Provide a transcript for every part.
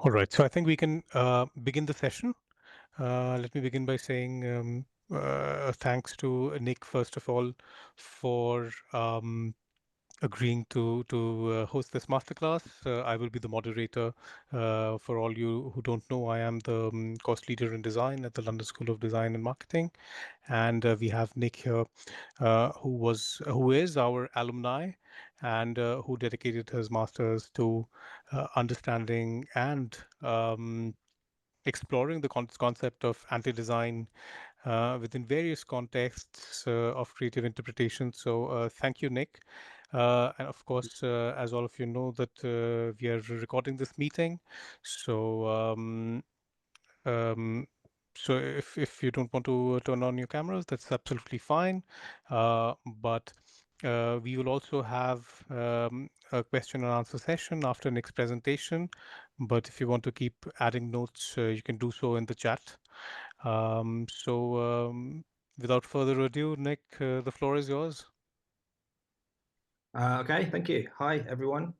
All right, so I think we can begin the session. Let me begin by saying thanks to Nick, first of all, for agreeing to host this masterclass. I will be the moderator. For all you who don't know, I am the course leader in design at the London School of Design and Marketing, and we have Nick here, who is our alumni, and who dedicated his masters to understanding and exploring the concept of anti-design within various contexts of creative interpretation. So thank you, Nick. And of course, as all of you know, that we are recording this meeting. So um, so if you don't want to turn on your cameras, that's absolutely fine. But we will also have a question and answer session after Nick's presentation. But if you want to keep adding notes, you can do so in the chat. Without further ado, Nick, the floor is yours. Okay, thank you. Hi, everyone.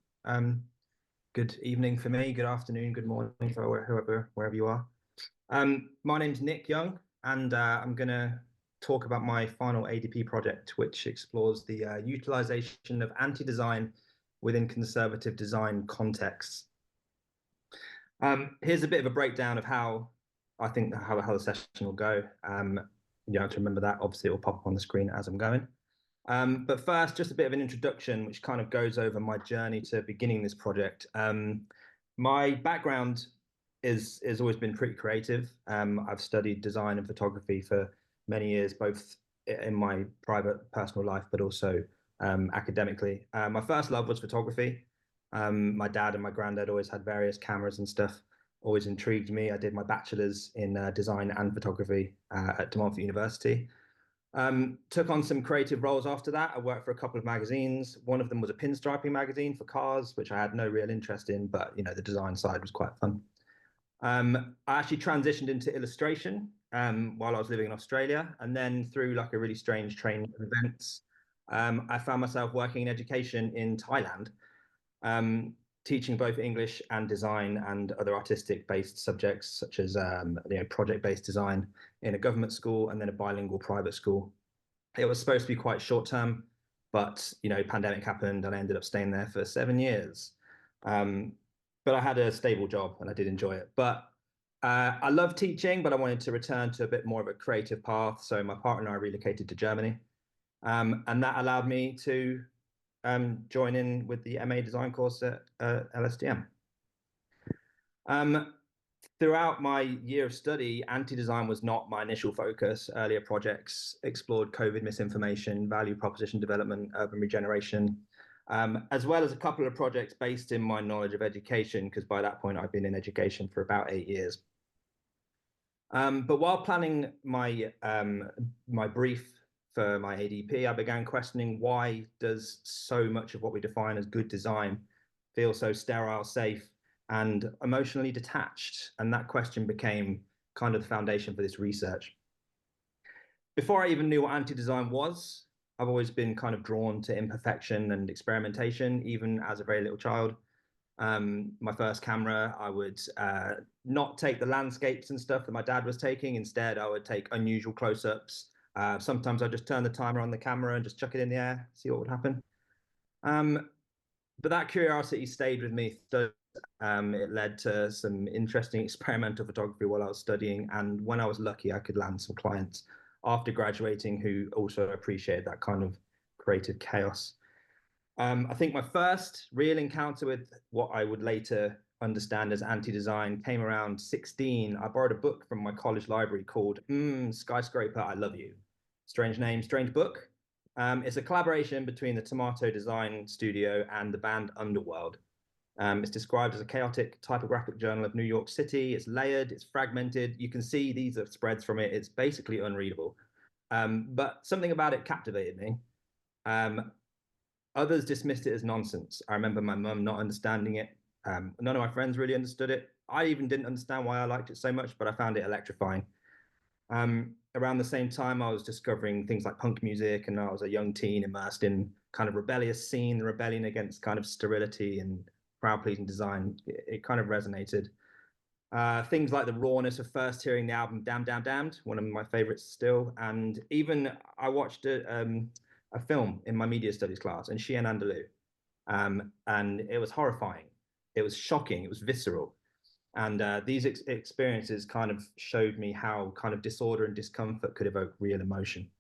Good evening for me, good afternoon, good morning for wherever you are. My name's Nik Young, and I'm going to talk about my final ADP project, which explores the utilization of anti-design within conservative design contexts. Here's a bit of a breakdown of how I think how the session will go. You have to remember that. Obviously, it will pop up on the screen as I'm going. But first, just a bit of an introduction, which kind of goes over my journey to beginning this project. My background has always been pretty creative. I've studied design and photography for many years, both in my private personal life, but also academically. My first love was photography. My dad and my granddad always had various cameras and stuff, always intrigued me. I did my bachelor's in design and photography at De Montfort University. Took on some creative roles after that. I worked for a couple of magazines. One of them was a pinstriping magazine for cars, which I had no real interest in, but the design side was quite fun. I actually transitioned into illustration while I was living in Australia, and then through like a really strange train of events, I found myself working in education in Thailand, teaching both English and design and other artistic-based subjects, such as project-based design in a government school and then a bilingual private school. It was supposed to be quite short-term, but pandemic happened and I ended up staying there for 7 years. But I had a stable job and I did enjoy it. But I love teaching, but I wanted to return to a bit more of a creative path. So my partner and I relocated to Germany, and that allowed me to join in with the MA design course at LSDM. Throughout my year of study, anti-design was not my initial focus. Earlier projects explored COVID misinformation, value proposition development, urban regeneration, as well as a couple of projects based in my knowledge of education, because by that point I've been in education for about 8 years. But while planning my brief for my ADP, I began questioning, why does so much of what we define as good design feel so sterile, safe, and emotionally detached? And that question became kind of the foundation for this research. Before I even knew what anti-design was, I've always been kind of drawn to imperfection and experimentation, even as a very little child. My first camera, I would not take the landscapes and stuff that my dad was taking. Instead, I would take unusual close-ups. Sometimes I'd just turn the timer on the camera and just chuck it in the air, see what would happen. But that curiosity stayed with me. It led to some interesting experimental photography while I was studying. And when I was lucky, I could land some clients after graduating who also appreciated that kind of creative chaos. I think my first real encounter with what I would later understand as anti-design came around 16. I borrowed a book from my college library called Skyscraper, I Love You. Strange name, strange book. It's a collaboration between the Tomato Design Studio and the band Underworld. It's described as a chaotic typographic journal of New York City. It's layered, it's fragmented. You can see these are spreads from it. It's basically unreadable. But something about it captivated me. Others dismissed it as nonsense. I remember my mum not understanding it. None of my friends really understood it. I even didn't understand why I liked it so much, but I found it electrifying. Around the same time, I was discovering things like punk music, and I was a young teen immersed in kind of rebellious scene, the rebellion against kind of sterility and crowd-pleasing design. It kind of resonated. Things like the rawness of first hearing the album Damn Damn Damned, one of my favorites still. And even I watched a film in my media studies class, and Chien Andalou, and it was horrifying. It was shocking. It was visceral. And these experiences kind of showed me how kind of disorder and discomfort could evoke real emotion.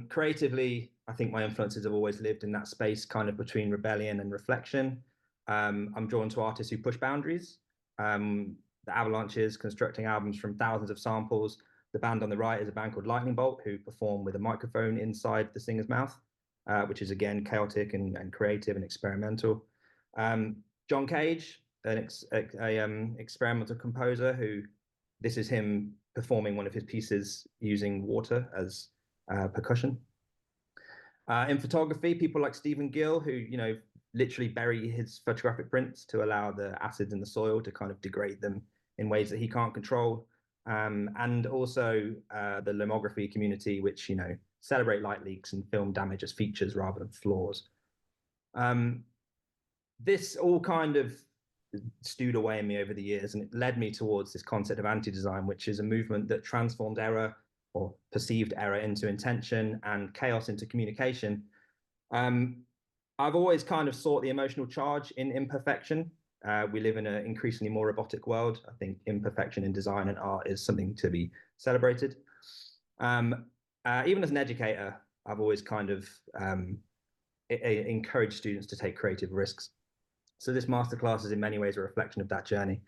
Creatively, I think my influences have always lived in that space kind of between rebellion and reflection. I'm drawn to artists who push boundaries. The Avalanches constructing albums from thousands of samples. The band on the right is a band called Lightning Bolt, who perform with a microphone inside the singer's mouth, which is again chaotic and creative and experimental. John Cage, an experimental composer who, this is him performing one of his pieces using water as percussion. In photography, people like Stephen Gill, who literally bury his photographic prints to allow the acids in the soil to kind of degrade them in ways that he can't control. And also the lomography community, which celebrate light leaks and film damage as features rather than flaws. This all kind of stewed away in me over the years, and it led me towards this concept of anti-design, which is a movement that transforms error or perceived error into intention and chaos into communication. I've always kind of sought the emotional charge in imperfection. We live in an increasingly more robotic world. I think imperfection in design and art is something to be celebrated. Even as an educator, I've always kind of encouraged students to take creative risks. So this masterclass is in many ways a reflection of that journey,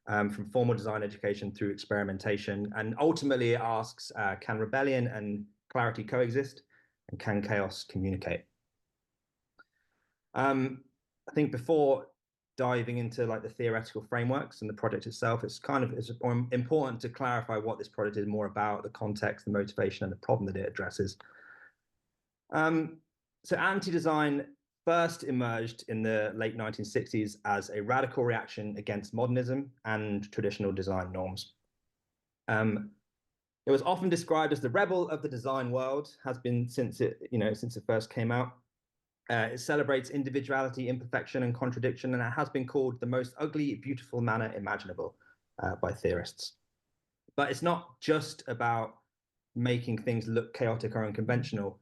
from formal design education through experimentation. And ultimately it asks, can rebellion and clarity coexist? And can chaos communicate? I think before diving into like the theoretical frameworks and the project itself, it's important to clarify what this project is more about, the context, the motivation, and the problem that it addresses. So anti-design first emerged in the late 1960s as a radical reaction against modernism and traditional design norms. It was often described as the rebel of the design world, has been since it first came out. It celebrates individuality, imperfection, and contradiction, and it has been called the most ugly, beautiful manner imaginable by theorists. But it's not just about making things look chaotic or unconventional.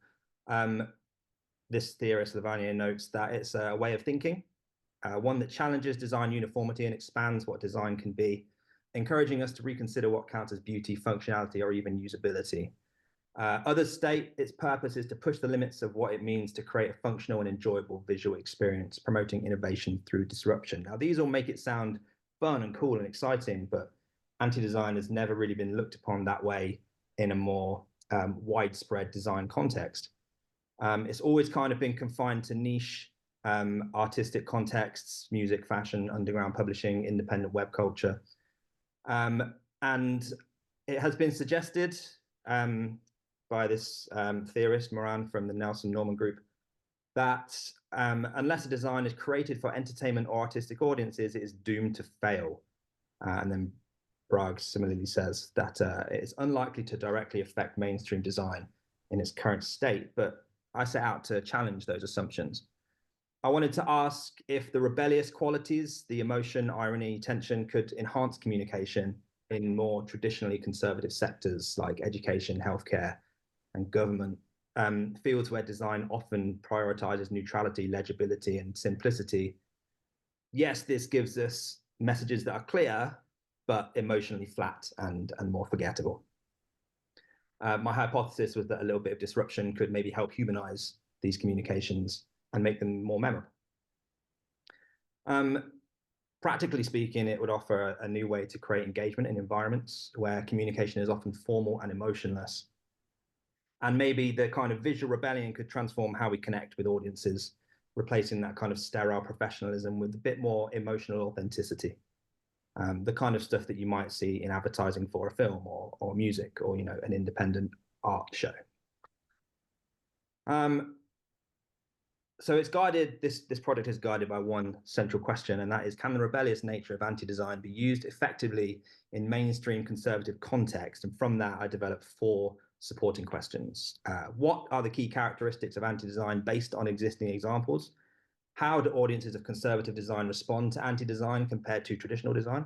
This theorist, Lavagnier, notes that it's a way of thinking, one that challenges design uniformity and expands what design can be, encouraging us to reconsider what counts as beauty, functionality, or even usability. Others state its purpose is to push the limits of what it means to create a functional and enjoyable visual experience, promoting innovation through disruption. Now, these all make it sound fun and cool and exciting, but anti-design has never really been looked upon that way in a more widespread design context. It's always kind of been confined to niche artistic contexts, music, fashion, underground publishing, independent web culture. And it has been suggested by this theorist, Moran, from the Nelson Norman Group, that unless a design is created for entertainment or artistic audiences, it is doomed to fail. And then Bragg similarly says that it is unlikely to directly affect mainstream design in its current state, but I set out to challenge those assumptions. I wanted to ask if the rebellious qualities, the emotion, irony, tension, could enhance communication in more traditionally conservative sectors like education, healthcare, and government, fields where design often prioritizes neutrality, legibility, and simplicity. Yes, this gives us messages that are clear, but emotionally flat and more forgettable. My hypothesis was that a little bit of disruption could maybe help humanize these communications and make them more memorable. Practically speaking, it would offer a new way to create engagement in environments where communication is often formal and emotionless. And maybe the kind of visual rebellion could transform how we connect with audiences, replacing that kind of sterile professionalism with a bit more emotional authenticity. The kind of stuff that you might see in advertising for a film or music or an independent art show. So it's guided, this project is guided by one central question, and that is, can the rebellious nature of anti-design be used effectively in mainstream conservative context? And from that, I developed 4 supporting questions. What are the key characteristics of anti-design based on existing examples? How do audiences of conservative design respond to anti-design compared to traditional design?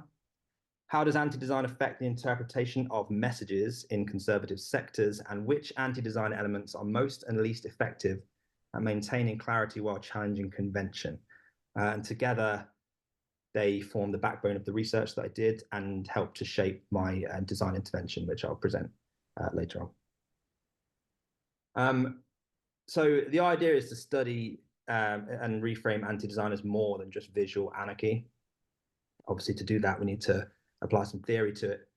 How does anti-design affect the interpretation of messages in conservative sectors, and which anti-design elements are most and least effective at maintaining clarity while challenging convention? And together, they form the backbone of the research that I did and helped to shape my design intervention, which I'll present later on. So the idea is to study and reframe anti-design as more than just visual anarchy. Obviously, to do that, we need to apply some theory to it.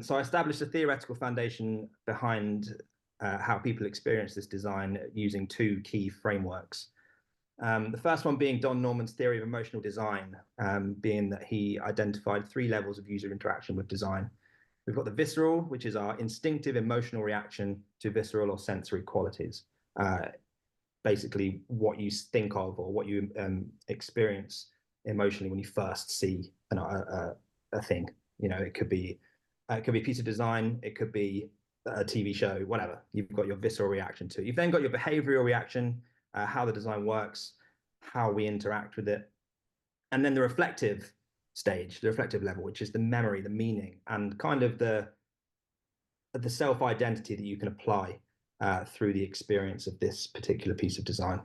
So I established a theoretical foundation behind how people experience this design using two key frameworks. The first one being Don Norman's theory of emotional design, being that he identified three levels of user interaction with design. We've got the visceral, which is our instinctive emotional reaction to visceral or sensory qualities. Basically, what you think of or what you experience emotionally when you first see a thing. You know, it could be a piece of design, it could be a TV show, whatever. You've got your visceral reaction to it. You've then got your behavioral reaction, how the design works, how we interact with it, and then the reflective stage, the reflective level, which is the memory, the meaning, and kind of the self-identity that you can apply through the experience of this particular piece of design.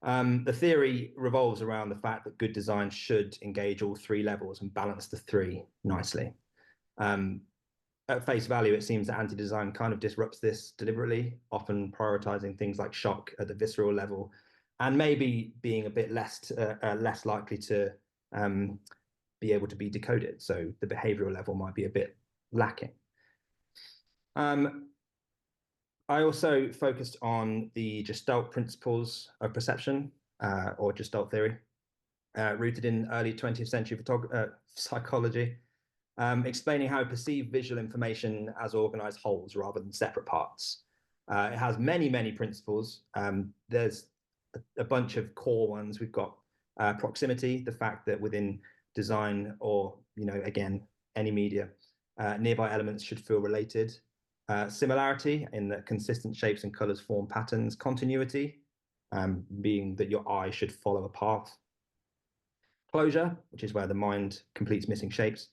The theory revolves around the fact that good design should engage all three levels and balance the three nicely. At face value, it seems that anti-design kind of disrupts this deliberately, often prioritizing things like shock at the visceral level, and maybe being a bit less likely to be able to be decoded. So the behavioral level might be a bit lacking. I also focused on the Gestalt principles of perception, or Gestalt theory, rooted in early 20th century psychology, explaining how we perceive visual information as organized wholes rather than separate parts. It has many, many principles. There's a bunch of core ones. We've got proximity, the fact that within design or, again, any media, nearby elements should feel related. Similarity, in that consistent shapes and colors form patterns. Continuity, being that your eye should follow a path. Closure, which is where the mind completes missing shapes.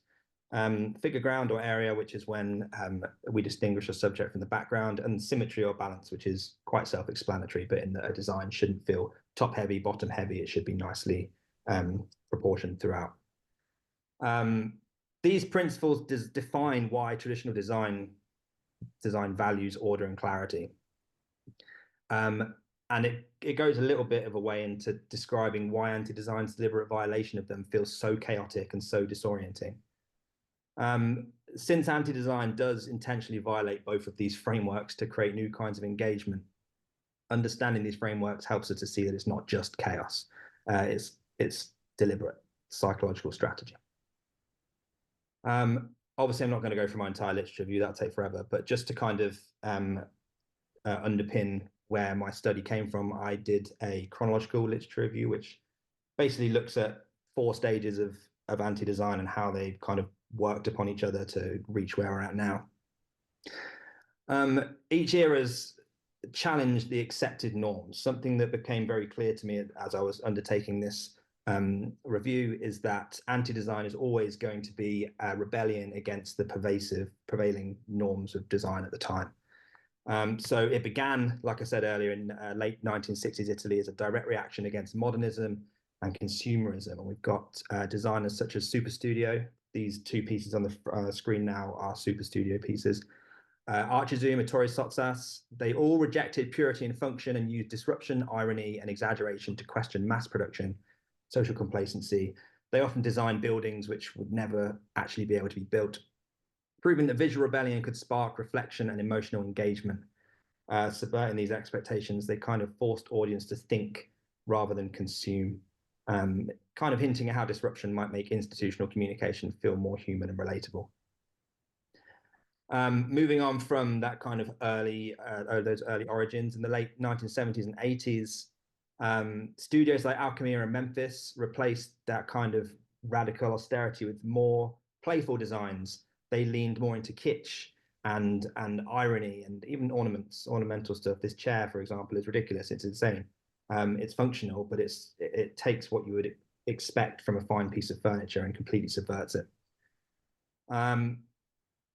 Figure ground or area, which is when we distinguish a subject from the background. And symmetry or balance, which is quite self-explanatory, but in that a design shouldn't feel top heavy, bottom heavy. It should be nicely proportioned throughout. These principles define why traditional design values order and clarity. And it goes a little bit of a way into describing why anti-design's deliberate violation of them feels so chaotic and so disorienting. Since anti-design does intentionally violate both of these frameworks to create new kinds of engagement, understanding these frameworks helps us to see that it's not just chaos. It's deliberate psychological strategy. Obviously, I'm not going to go through my entire literature review. That'll take forever. But just to kind of underpin where my study came from, I did a chronological literature review, which basically looks at 4 stages of anti-design and how they kind of worked upon each other to reach where we're at now. Each era's challenged the accepted norms. Something that became very clear to me as I was undertaking this review is that anti-design is always going to be a rebellion against the prevailing norms of design at the time. So it began, like I said earlier, in late 1960s Italy as a direct reaction against modernism and consumerism. And we've got designers such as Super Studio. These 2 pieces on the screen now are Super Studio pieces. Archizoom, Ettore Sottsass, they all rejected purity and function and used disruption, irony, and exaggeration to question mass production, social complacency. They often designed buildings which would never actually be able to be built, proving that visual rebellion could spark reflection and emotional engagement. Subverting these expectations, they kind of forced audience to think rather than consume, kind of hinting at how disruption might make institutional communication feel more human and relatable. Moving on from that kind of those early origins, in the late 1970s and 80s, studios like Alchemia and Memphis replaced that kind of radical austerity with more playful designs. They leaned more into kitsch and irony and even ornamental stuff. This chair, for example, is ridiculous. It's insane. It's functional, but it takes what you would expect from a fine piece of furniture and completely subverts it.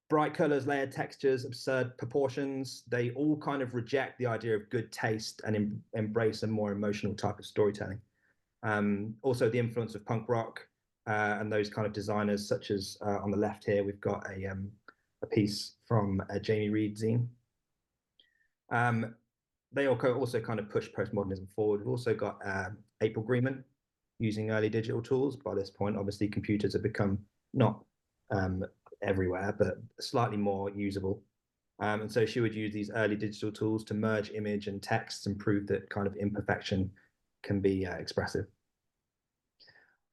Bright colors, layered textures, absurd proportions, they all kind of reject the idea of good taste and embrace a more emotional type of storytelling. Also, the influence of punk rock and those kind of designers, such as on the left here, we've got a piece from Jamie Reed zine. They also kind of push postmodernism forward. We've also got April Greenman using early digital tools. By this point, obviously, computers have become not everywhere, but slightly more usable. And so she would use these early digital tools to merge image and text and prove that kind of imperfection can be expressive.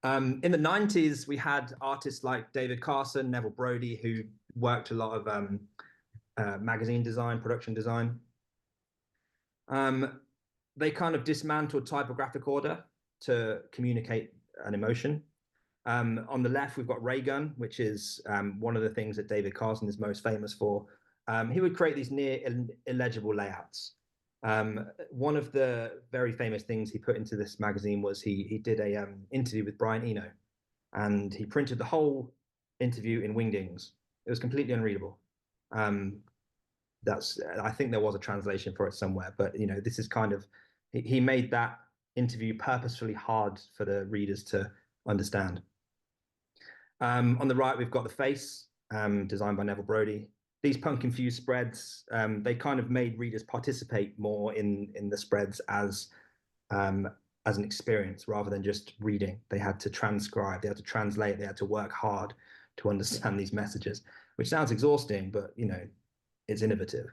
In the 90s, we had artists like David Carson, Neville Brody, who worked a lot of magazine design, production design. They kind of dismantled typographic order to communicate an emotion. On the left, we've got ray gun, which is one of the things that David Carson is most famous for. He would create these near illegible layouts. One of the very famous things he put into this magazine was he did a interview with Brian Eno, and he printed the whole interview in wingdings. It was completely unreadable. I think there was a translation for it somewhere, but this is kind of, he made that interview purposefully hard for the readers to understand. On the right, we've got the face, designed by Neville Brody. These punk-infused spreads, they kind of made readers participate more in the spreads as an experience rather than just reading. They had to transcribe, they had to translate, they had to work hard to understand these messages, which sounds exhausting, but it's innovative.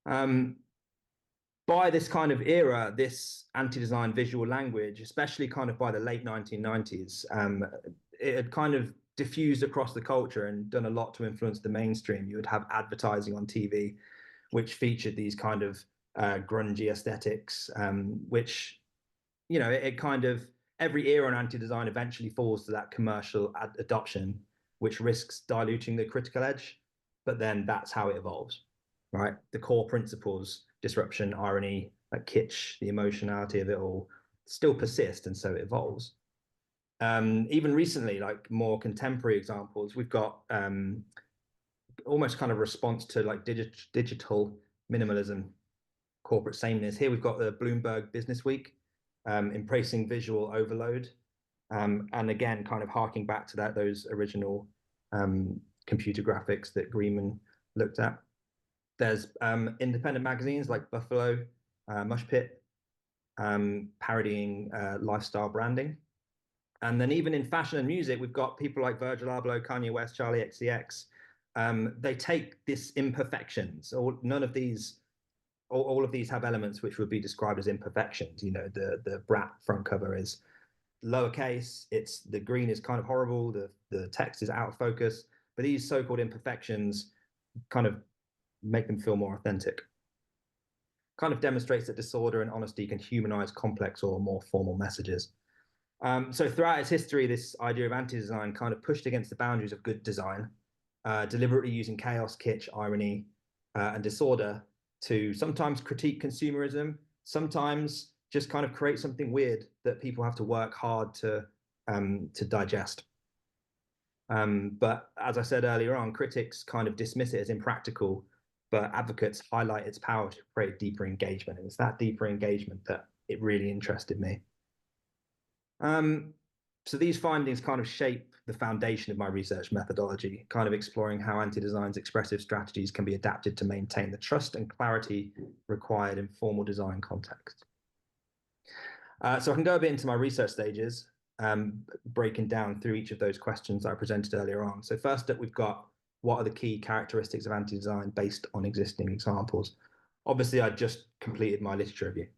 By this kind of era, this anti-design visual language, especially kind of by the late 1990s, it had kind of diffused across the culture and done a lot to influence the mainstream. You would have advertising on TV, which featured these kind of grungy aesthetics, which, it kind of, every era in anti-design eventually falls to that commercial adoption, which risks diluting the critical edge, but then that's how it evolves, right? The core principles, disruption, irony, like kitsch, the emotionality of it all still persist, and so it evolves. Even recently, like more contemporary examples, we've got almost kind of response to like digital minimalism, corporate sameness. Here we've got the Bloomberg Business Week, embracing visual overload, and again, kind of harking back to those original computer graphics that Greenman looked at. There's independent magazines like Buffalo, Mush Pit, parodying lifestyle branding. And then even in fashion and music, we've got people like Virgil Abloh, Kanye West, Charlie XCX. They take this imperfections, or none of these, all of these have elements which would be described as imperfections. The Brat front cover is lowercase, the green is kind of horrible, the text is out of focus, but these so-called imperfections kind of make them feel more authentic. Kind of demonstrates that disorder and honesty can humanize complex or more formal messages. So throughout its history, this idea of anti-design kind of pushed against the boundaries of good design, deliberately using chaos, kitsch, irony, and disorder to sometimes critique consumerism, sometimes just kind of create something weird that people have to work hard to digest. But as I said earlier on, critics kind of dismiss it as impractical, but advocates highlight its power to create deeper engagement. And it's that deeper engagement that it really interested me. So these findings kind of shape the foundation of my research methodology, kind of exploring how anti-design's expressive strategies can be adapted to maintain the trust and clarity required in formal design context. So I can go a bit into my research stages, breaking down through each of those questions that I presented earlier on. So first up, we've got what are the key characteristics of anti-design based on existing examples. Obviously, I just completed my literature review,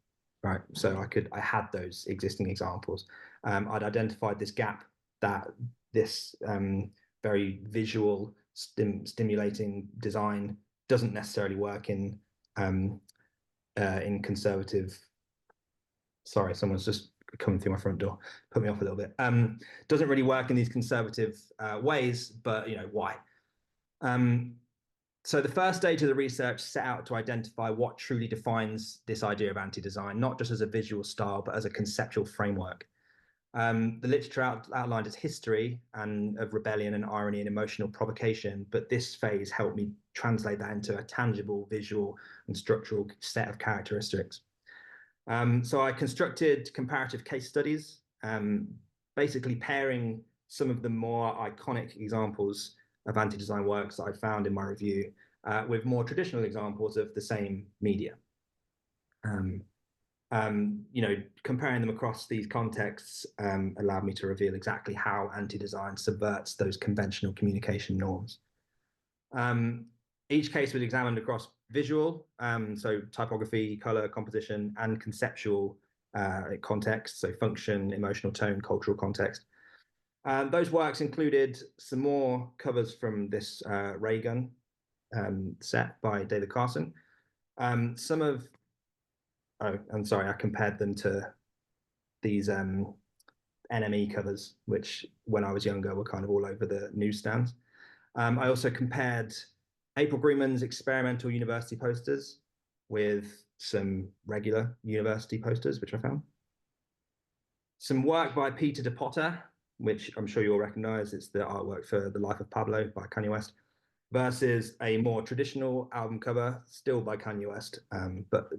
right? So I had those existing examples. I'd identified this gap that this very visual stimulating design doesn't necessarily work in conservative. Sorry, someone's just coming through my front door, put me off a little bit. Doesn't really work in these conservative ways, but why? So the first stage of the research set out to identify what truly defines this idea of anti-design, not just as a visual style, but as a conceptual framework. The literature outlined its history and of rebellion and irony and emotional provocation, but this phase helped me translate that into a tangible, visual, and structural set of characteristics. So I constructed comparative case studies, basically pairing some of the more iconic examples of anti-design works that I found in my review with more traditional examples of the same media. Comparing them across these contexts allowed me to reveal exactly how anti-design subverts those conventional communication norms. Each case was examined across visual, so typography, color, composition, and conceptual context, so function, emotional tone, cultural context. Those works included some more covers from this ray gun set by David Carson. I'm sorry, I compared them to these NME covers, which when I was younger were kind of all over the newsstands. I also compared April Greenman's experimental university posters with some regular university posters, which I found. Some work by Peter de Potter, which I'm sure you'll recognize. It's the artwork for The Life of Pablo by Kanye West, versus a more traditional album cover, still by Kanye West, but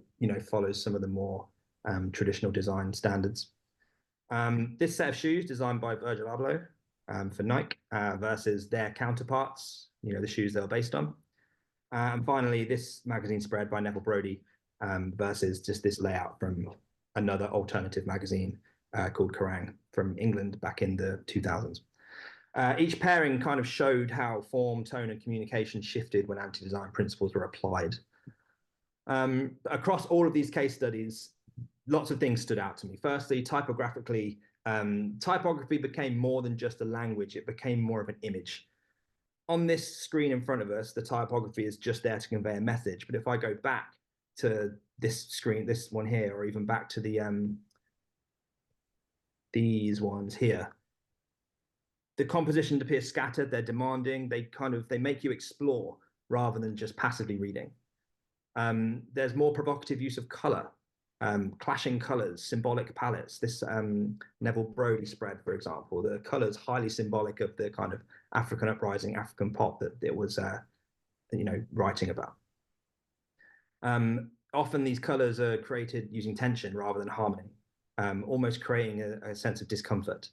follows some of the more traditional design standards. This set of shoes designed by Virgil Abloh for Nike versus their counterparts, the shoes they were based on. And finally, this magazine spread by Neville Brody versus just this layout from another alternative magazine called Kerrang from England back in the 2000s. Each pairing kind of showed how form, tone, and communication shifted when anti-design principles were applied. Across all of these case studies, lots of things stood out to me. Firstly, typography became more than just a language. It became more of an image. On this screen in front of us, the typography is just there to convey a message. But if I go back to this screen, this one here, or even back to these ones here, the composition appears scattered, they're demanding, they make you explore rather than just passively reading. There's more provocative use of color, clashing colors, symbolic palettes. This Neville Brody spread, for example, the colors highly symbolic of the kind of African uprising, African pop that it was, writing about. Often these colors are created using tension rather than harmony, almost creating a sense of discomfort.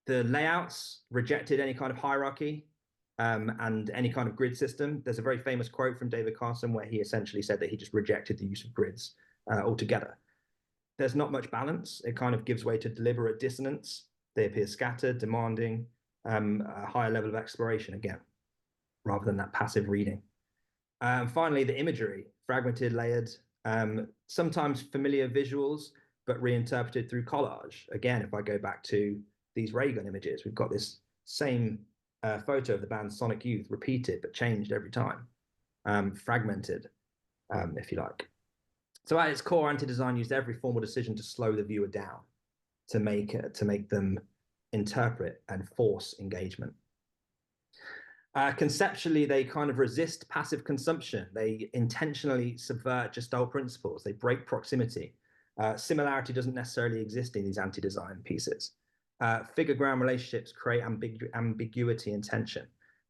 The layouts rejected any kind of hierarchy and any kind of grid system. There's a very famous quote from David Carson where he essentially said that he just rejected the use of grids altogether. There's not much balance. It kind of gives way to deliberate dissonance. They appear scattered, demanding, a higher level of exploration again, rather than that passive reading. Finally, the imagery, fragmented, layered, sometimes familiar visuals, but reinterpreted through collage. Again, if I go back to these ray gun images, we've got this same photo of the band Sonic Youth, repeated but changed every time, fragmented, if you like. So at its core, anti-design used every formal decision to slow the viewer down, to make them interpret and force engagement. Conceptually, they kind of resist passive consumption. They intentionally subvert Gestalt principles. They break proximity. Similarity doesn't necessarily exist in these anti-design pieces. Figure-ground relationships create ambiguity and tension.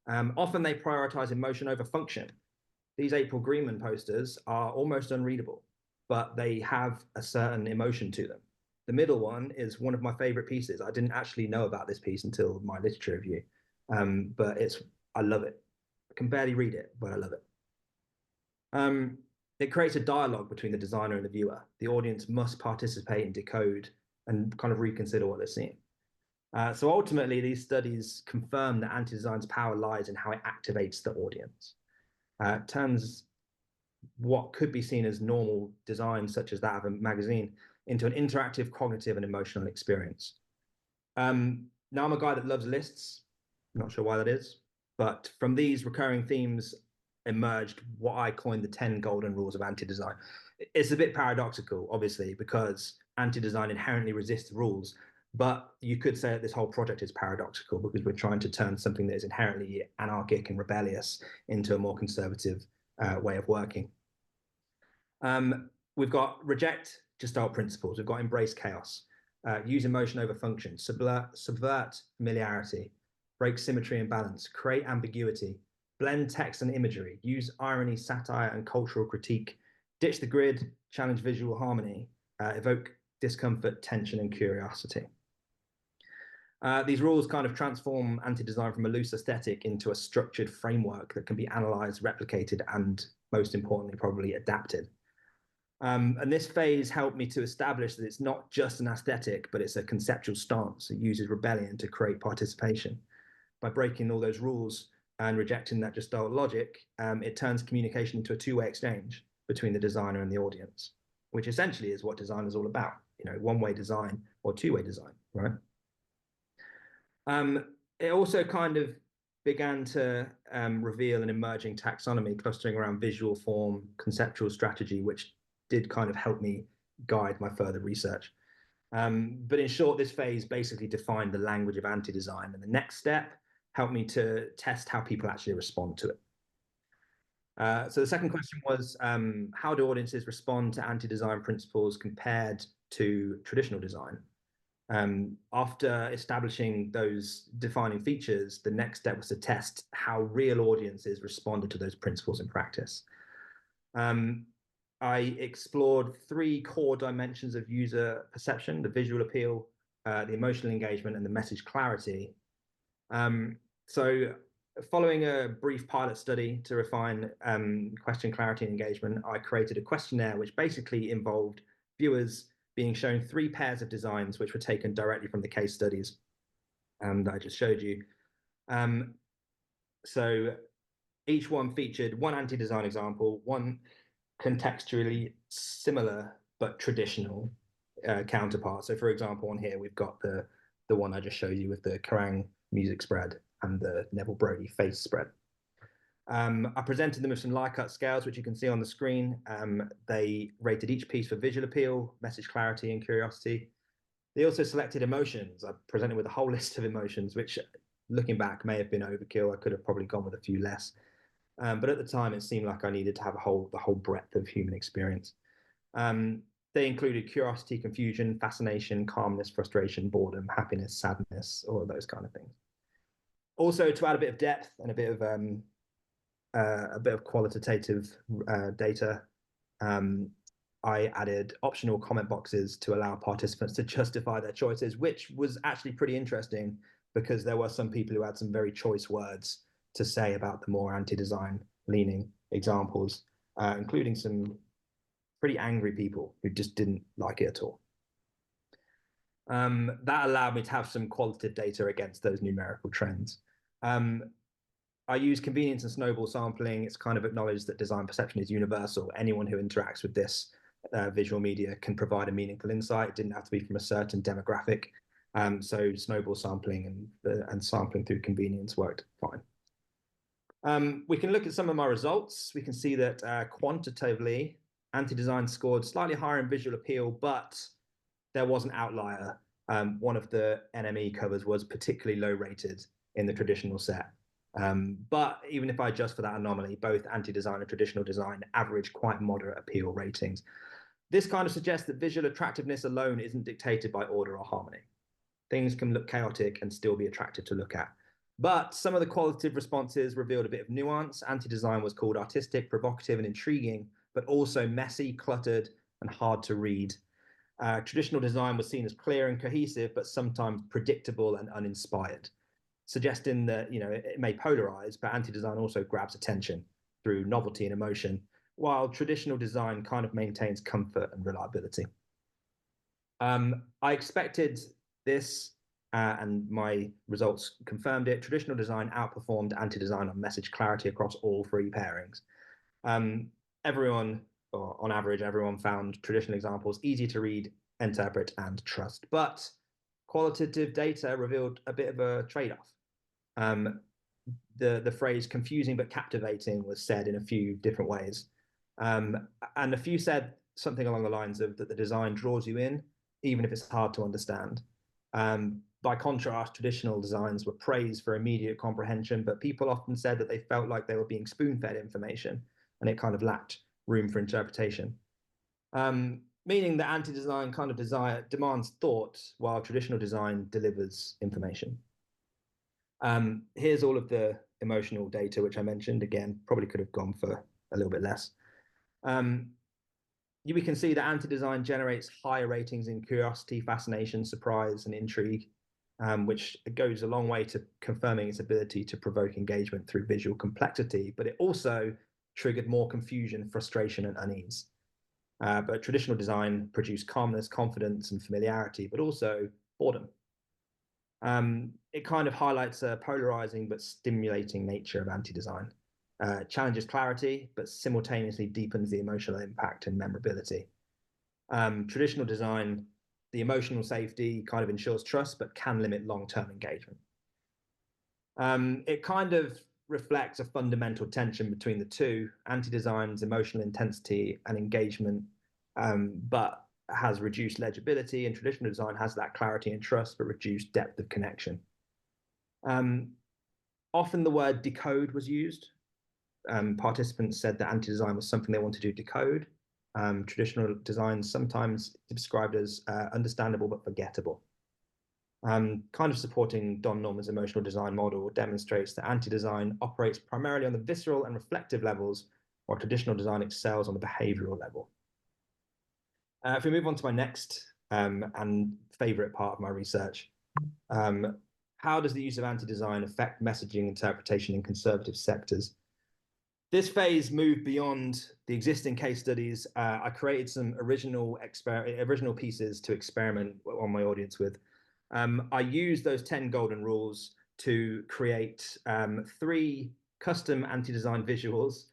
Often they prioritize emotion over function. These April Greenman posters are almost unreadable, but they have a certain emotion to them. The middle one is one of my favorite pieces. I didn't actually know about this piece until my literature review, but I love it. I can barely read it, but I love it. It creates a dialogue between the designer and the viewer. The audience must participate and decode and kind of reconsider what they're seeing. So ultimately, these studies confirm that anti-design's power lies in how it activates the audience. It turns what could be seen as normal design, such as that of a magazine, into an interactive, cognitive, and emotional experience. Now, I'm a guy that loves lists. I'm not sure why that is, but from these recurring themes emerged what I coined the 10 golden rules of anti-design. It's a bit paradoxical, obviously, because anti-design inherently resists rules, but you could say that this whole project is paradoxical because we're trying to turn something that is inherently anarchic and rebellious into a more conservative way of working. We've got reject Gestalt principles. We've got embrace chaos. use emotion over function, subvert familiarity, break symmetry and balance, create ambiguity, blend text and imagery, use irony, satire, and cultural critique, ditch the grid, challenge visual harmony, evoke discomfort, tension, and curiosity. These rules kind of transform anti-design from a loose aesthetic into a structured framework that can be analyzed, replicated, and most importantly, probably adapted. And this phase helped me to establish that it's not just an aesthetic, but it's a conceptual stance. It uses rebellion to create participation. By breaking all those rules and rejecting that Gestalt logic, it turns communication into a two-way exchange between the designer and the audience, which essentially is what design is all about. One-way design or two-way design, right? It also kind of began to reveal an emerging taxonomy clustering around visual form, conceptual strategy, which did kind of help me guide my further research. But in short, this phase basically defined the language of anti-design, and the next step helped me to test how people actually respond to it. So the second question was, how do audiences respond to anti-design principles compared to traditional design? After establishing those defining features, the next step was to test how real audiences responded to those principles in practice. I explored three core dimensions of user perception: the visual appeal, the emotional engagement, and the message clarity. So following a brief pilot study to refine question clarity and engagement, I created a questionnaire which basically involved viewers being shown three pairs of designs which were taken directly from the case studies that I just showed you. So each one featured one anti-design example, one contextually similar but traditional counterpart. So for example, on here, we've got the one I just showed you with the Kerrang music spread and the Neville Brody face spread. I presented them with some Likert scales, which you can see on the screen. They rated each piece for visual appeal, message clarity, and curiosity. They also selected emotions. I presented with a whole list of emotions, which looking back may have been overkill. I could have probably gone with a few less. But at the time, it seemed like I needed to have the whole breadth of human experience. They included curiosity, confusion, fascination, calmness, frustration, boredom, happiness, sadness, all of those kind of things. Also, to add a bit of depth and a bit of qualitative data, I added optional comment boxes to allow participants to justify their choices, which was actually pretty interesting because there were some people who had some very choice words to say about the more anti-design leaning examples, including some pretty angry people who just didn't like it at all. That allowed me to have some qualitative data against those numerical trends. I use convenience and snowball sampling. It's kind of acknowledged that design perception is universal. Anyone who interacts with this visual media can provide a meaningful insight. It didn't have to be from a certain demographic. So snowball sampling and sampling through convenience worked fine. We can look at some of my results. We can see that quantitatively, anti-design scored slightly higher in visual appeal, but there was an outlier. One of the NME covers was particularly low rated in the traditional set. But even if I adjust for that anomaly, both anti-design and traditional design average quite moderate appeal ratings. This kind of suggests that visual attractiveness alone isn't dictated by order or harmony. Things can look chaotic and still be attractive to look at. But some of the qualitative responses revealed a bit of nuance. Anti-design was called artistic, provocative, and intriguing, but also messy, cluttered, and hard to read. Traditional design was seen as clear and cohesive, but sometimes predictable and uninspired, suggesting that it may polarize, but anti-design also grabs attention through novelty and emotion, while traditional design kind of maintains comfort and reliability. I expected this, and my results confirmed it. Traditional design outperformed anti-design on message clarity across all three pairings. Everyone, or on average, everyone found traditional examples easy to read, interpret, and trust. But qualitative data revealed a bit of a trade-off. The phrase confusing but captivating was said in a few different ways. And a few said something along the lines of that the design draws you in, even if it's hard to understand. By contrast, traditional designs were praised for immediate comprehension, but people often said that they felt like they were being spoon-fed information and it kind of lacked room for interpretation. meaning that anti-design kind of demands thought while traditional design delivers information. Here's all of the emotional data, which I mentioned. Again, probably could have gone for a little bit less. We can see that anti-design generates higher ratings in curiosity, fascination, surprise, and intrigue, which goes a long way to confirming its ability to provoke engagement through visual complexity, but it also triggered more confusion, frustration, and unease. But traditional design produced calmness, confidence, and familiarity, but also boredom. It kind of highlights a polarizing but stimulating nature of anti-design. Challenges clarity, but simultaneously deepens the emotional impact and memorability. Traditional design, the emotional safety kind of ensures trust, but can limit long-term engagement. It kind of reflects a fundamental tension between the two, anti-design's emotional intensity and engagement, but has reduced legibility, and traditional design has that clarity and trust, but reduced depth of connection. Often the word decode was used. Participants said that anti-design was something they wanted to decode. Traditional design sometimes described as understandable but forgettable. Kind of supporting Don Norman's emotional design model demonstrates that anti-design operates primarily on the visceral and reflective levels, while traditional design excels on the behavioral level. If we move on to my next and favorite part of my research, how does the use of anti-design affect messaging interpretation in conservative sectors? This phase moved beyond the existing case studies. I created some original pieces to experiment on my audience with. I used those 10 golden rules to create 3 custom anti-design visuals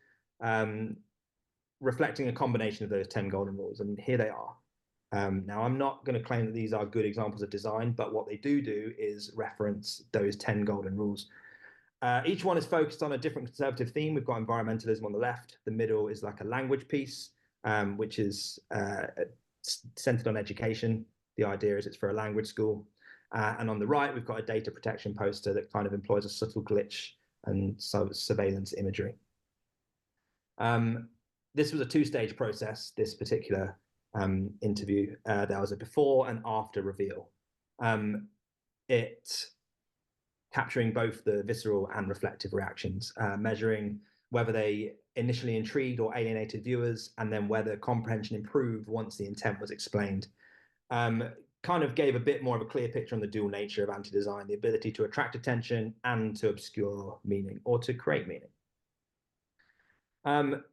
reflecting a combination of those 10 golden rules, and here they are. Now, I'm not going to claim that these are good examples of design, but what they do is reference those 10 golden rules. Each one is focused on a different conservative theme. We've got environmentalism on the left. The middle is like a language piece, which is centered on education. The idea is it's for a language school. And on the right, we've got a data protection poster that kind of employs a subtle glitch and surveillance imagery. This was a 2-stage process, this particular interview. There was a before and after reveal. It capturing both the visceral and reflective reactions, measuring whether they initially intrigued or alienated viewers, and then whether comprehension improved once the intent was explained. Kind of gave a bit more of a clear picture on the dual nature of anti-design, the ability to attract attention and to obscure meaning or to create meaning.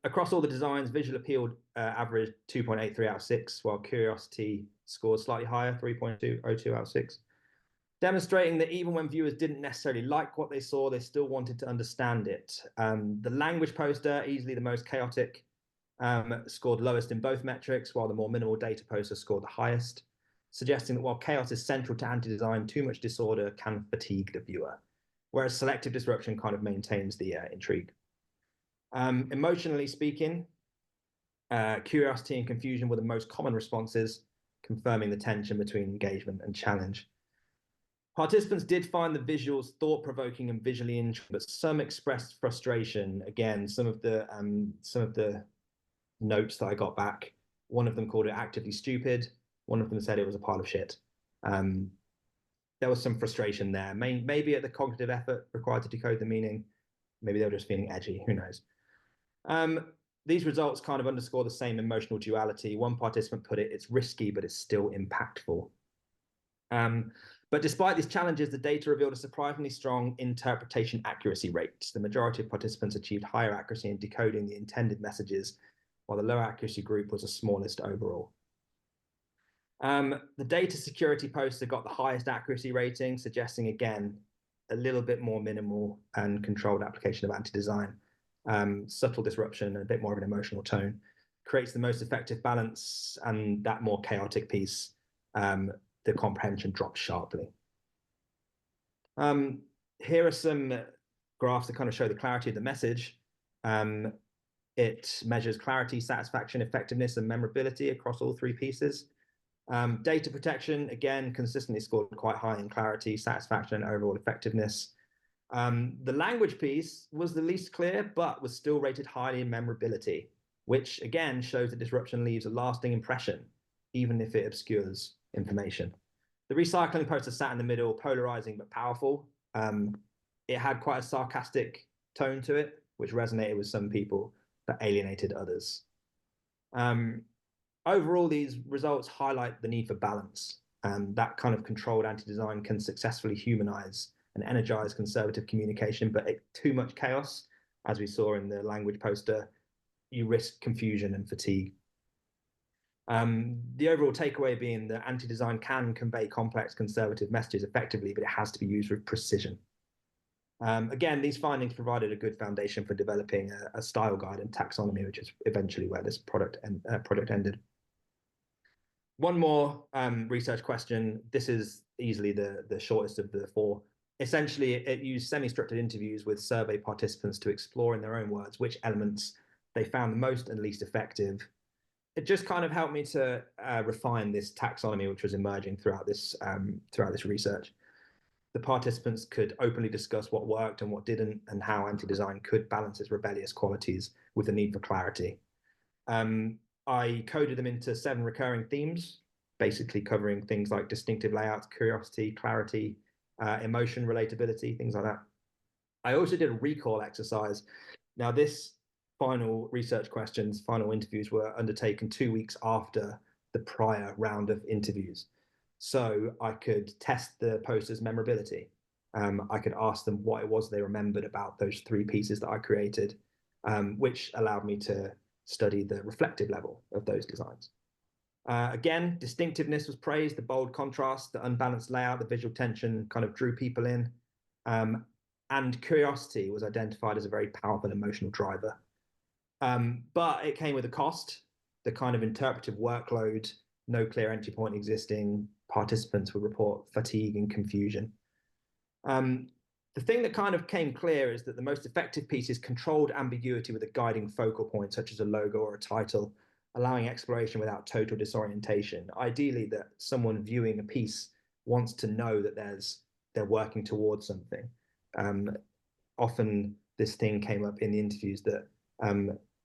Across all the designs, visual appeal averaged 2.83 out of 6, while curiosity scored slightly higher, 3.202 out of 6. Demonstrating that even when viewers didn't necessarily like what they saw, they still wanted to understand it. The language poster, easily the most chaotic, scored lowest in both metrics, while the more minimal data poster scored the highest, suggesting that while chaos is central to anti-design, too much disorder can fatigue the viewer, whereas selective disruption kind of maintains the intrigue. Emotionally speaking, curiosity and confusion were the most common responses, confirming the tension between engagement and challenge. Participants did find the visuals thought-provoking and visually interesting, but some expressed frustration. Again, some of the notes that I got back, one of them called it actively stupid. One of them said it was a pile of shit. There was some frustration there, maybe at the cognitive effort required to decode the meaning. Maybe they were just feeling edgy, who knows? These results kind of underscore the same emotional duality. One participant put it, it's risky, but it's still impactful. But despite these challenges, the data revealed a surprisingly strong interpretation accuracy rate. The majority of participants achieved higher accuracy in decoding the intended messages, while the low accuracy group was the smallest overall. The data security poster got the highest accuracy rating, suggesting, again, a little bit more minimal and controlled application of anti-design. Subtle disruption and a bit more of an emotional tone creates the most effective balance, and that more chaotic piece, the comprehension drops sharply. Here are some graphs that kind of show the clarity of the message. It measures clarity, satisfaction, effectiveness, and memorability across all 3 pieces. Data protection, again, consistently scored quite high in clarity, satisfaction, and overall effectiveness. The language piece was the least clear, but was still rated highly in memorability, which again shows that disruption leaves a lasting impression. even if it obscures information. The recycling poster sat in the middle, polarizing but powerful. It had quite a sarcastic tone to it, which resonated with some people but alienated others. Overall, these results highlight the need for balance. That kind of controlled anti-design can successfully humanize and energize conservative communication, but too much chaos, as we saw in the language poster, you risk confusion and fatigue. The overall takeaway being that anti-design can convey complex conservative messages effectively, but it has to be used with precision. Again, these findings provided a good foundation for developing a style guide and taxonomy, which is eventually where this project ended. One more research question. This is easily the shortest of the four. Essentially, it used semi-structured interviews with survey participants to explore in their own words which elements they found the most and least effective. It just kind of helped me to refine this taxonomy, which was emerging throughout this research. The participants could openly discuss what worked and what didn't, and how anti-design could balance its rebellious qualities with the need for clarity. I coded them into 7 recurring themes, basically covering things like distinctive layouts, curiosity, clarity, emotion, relatability, things like that. I also did a recall exercise. Now, this final research questions, final interviews were undertaken 2 weeks after the prior round of interviews. So I could test the posters' memorability. I could ask them what it was they remembered about those 3 pieces that I created, which allowed me to study the reflective level of those designs. Again, distinctiveness was praised, the bold contrast, the unbalanced layout, the visual tension kind of drew people in. And curiosity was identified as a very powerful emotional driver. But it came with a cost, the kind of interpretive workload, no clear entry point existing, participants would report fatigue and confusion. The thing that kind of came clear is that the most effective piece is controlled ambiguity with a guiding focal point, such as a logo or a title, allowing exploration without total disorientation. Ideally, that someone viewing a piece wants to know that they're working towards something. Often this thing came up in the interviews that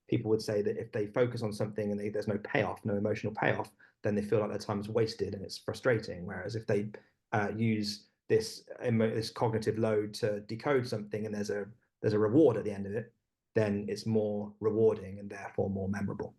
people would say that if they focus on something and there's no payoff, no emotional payoff, then they feel like their time is wasted and it's frustrating. Whereas if they use this cognitive load to decode something and there's a reward at the end of it, then it's more rewarding and therefore more memorable.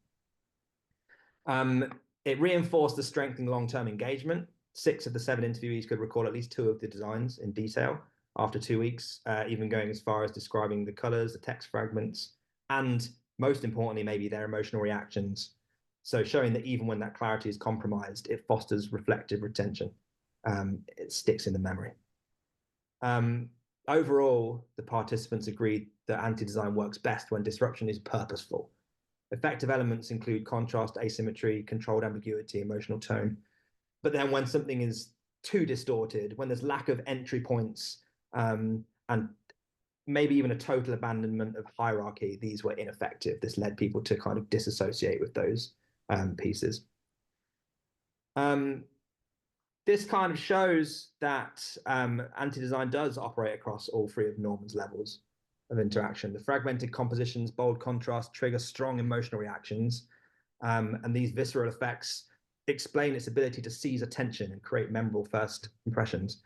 It reinforced the strength in long-term engagement. 6 of the 7 interviewees could recall at least 2 of the designs in detail after 2 weeks, even going as far as describing the colors, the text fragments, and most importantly, maybe their emotional reactions. So showing that even when that clarity is compromised, it fosters reflective retention. It sticks in the memory. Overall, the participants agreed that anti-design works best when disruption is purposeful. Effective elements include contrast, asymmetry, controlled ambiguity, emotional tone. But then when something is too distorted, when there's lack of entry points, and maybe even a total abandonment of hierarchy, these were ineffective. This led people to kind of disassociate with those pieces. This kind of shows that anti-design does operate across all 3 of Norman's levels of interaction. The fragmented compositions, bold contrast, trigger strong emotional reactions, and these visceral effects explain its ability to seize attention and create memorable first impressions.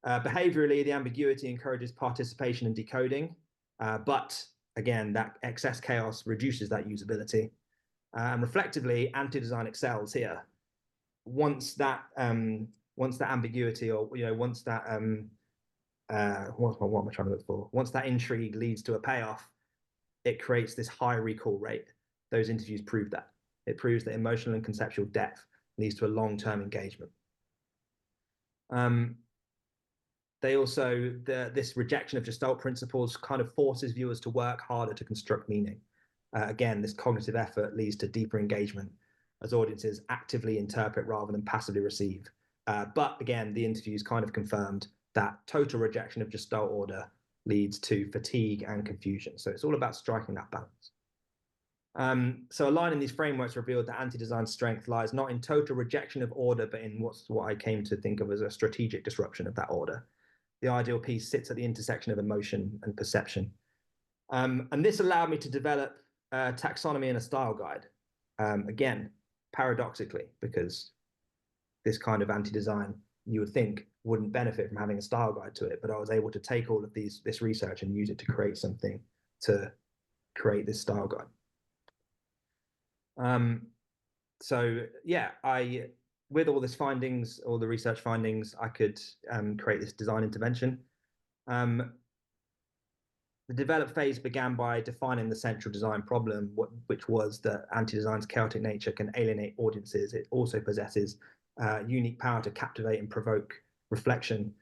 Behaviorally, the ambiguity encourages participation and decoding, but again, that excess chaos reduces that usability. And reflectively, anti-design excels here. Once that ambiguity, or once that what am I trying to look for? Once that intrigue leads to a payoff, it creates this high recall rate. Those interviews prove that. It proves that emotional and conceptual depth leads to a long-term engagement. They also, this rejection of Gestalt principles kind of forces viewers to work harder to construct meaning. Again, this cognitive effort leads to deeper engagement as audiences actively interpret rather than passively receive. But again, the interviews kind of confirmed that total rejection of Gestalt order leads to fatigue and confusion. So it's all about striking that balance. So aligning these frameworks revealed that anti-design strength lies not in total rejection of order, but in what I came to think of as a strategic disruption of that order. The ideal piece sits at the intersection of emotion and perception. And this allowed me to develop a taxonomy and a style guide. Again, paradoxically, because this kind of anti-design you would think wouldn't benefit from having a style guide to it, but I was able to take all of this research and use it to create something to create this style guide. So yeah, with all this findings, all the research findings, I could create this design intervention. The develop phase began by defining the central design problem, which was that anti-design's chaotic nature can alienate audiences. It also possesses unique power to captivate and provoke reflection.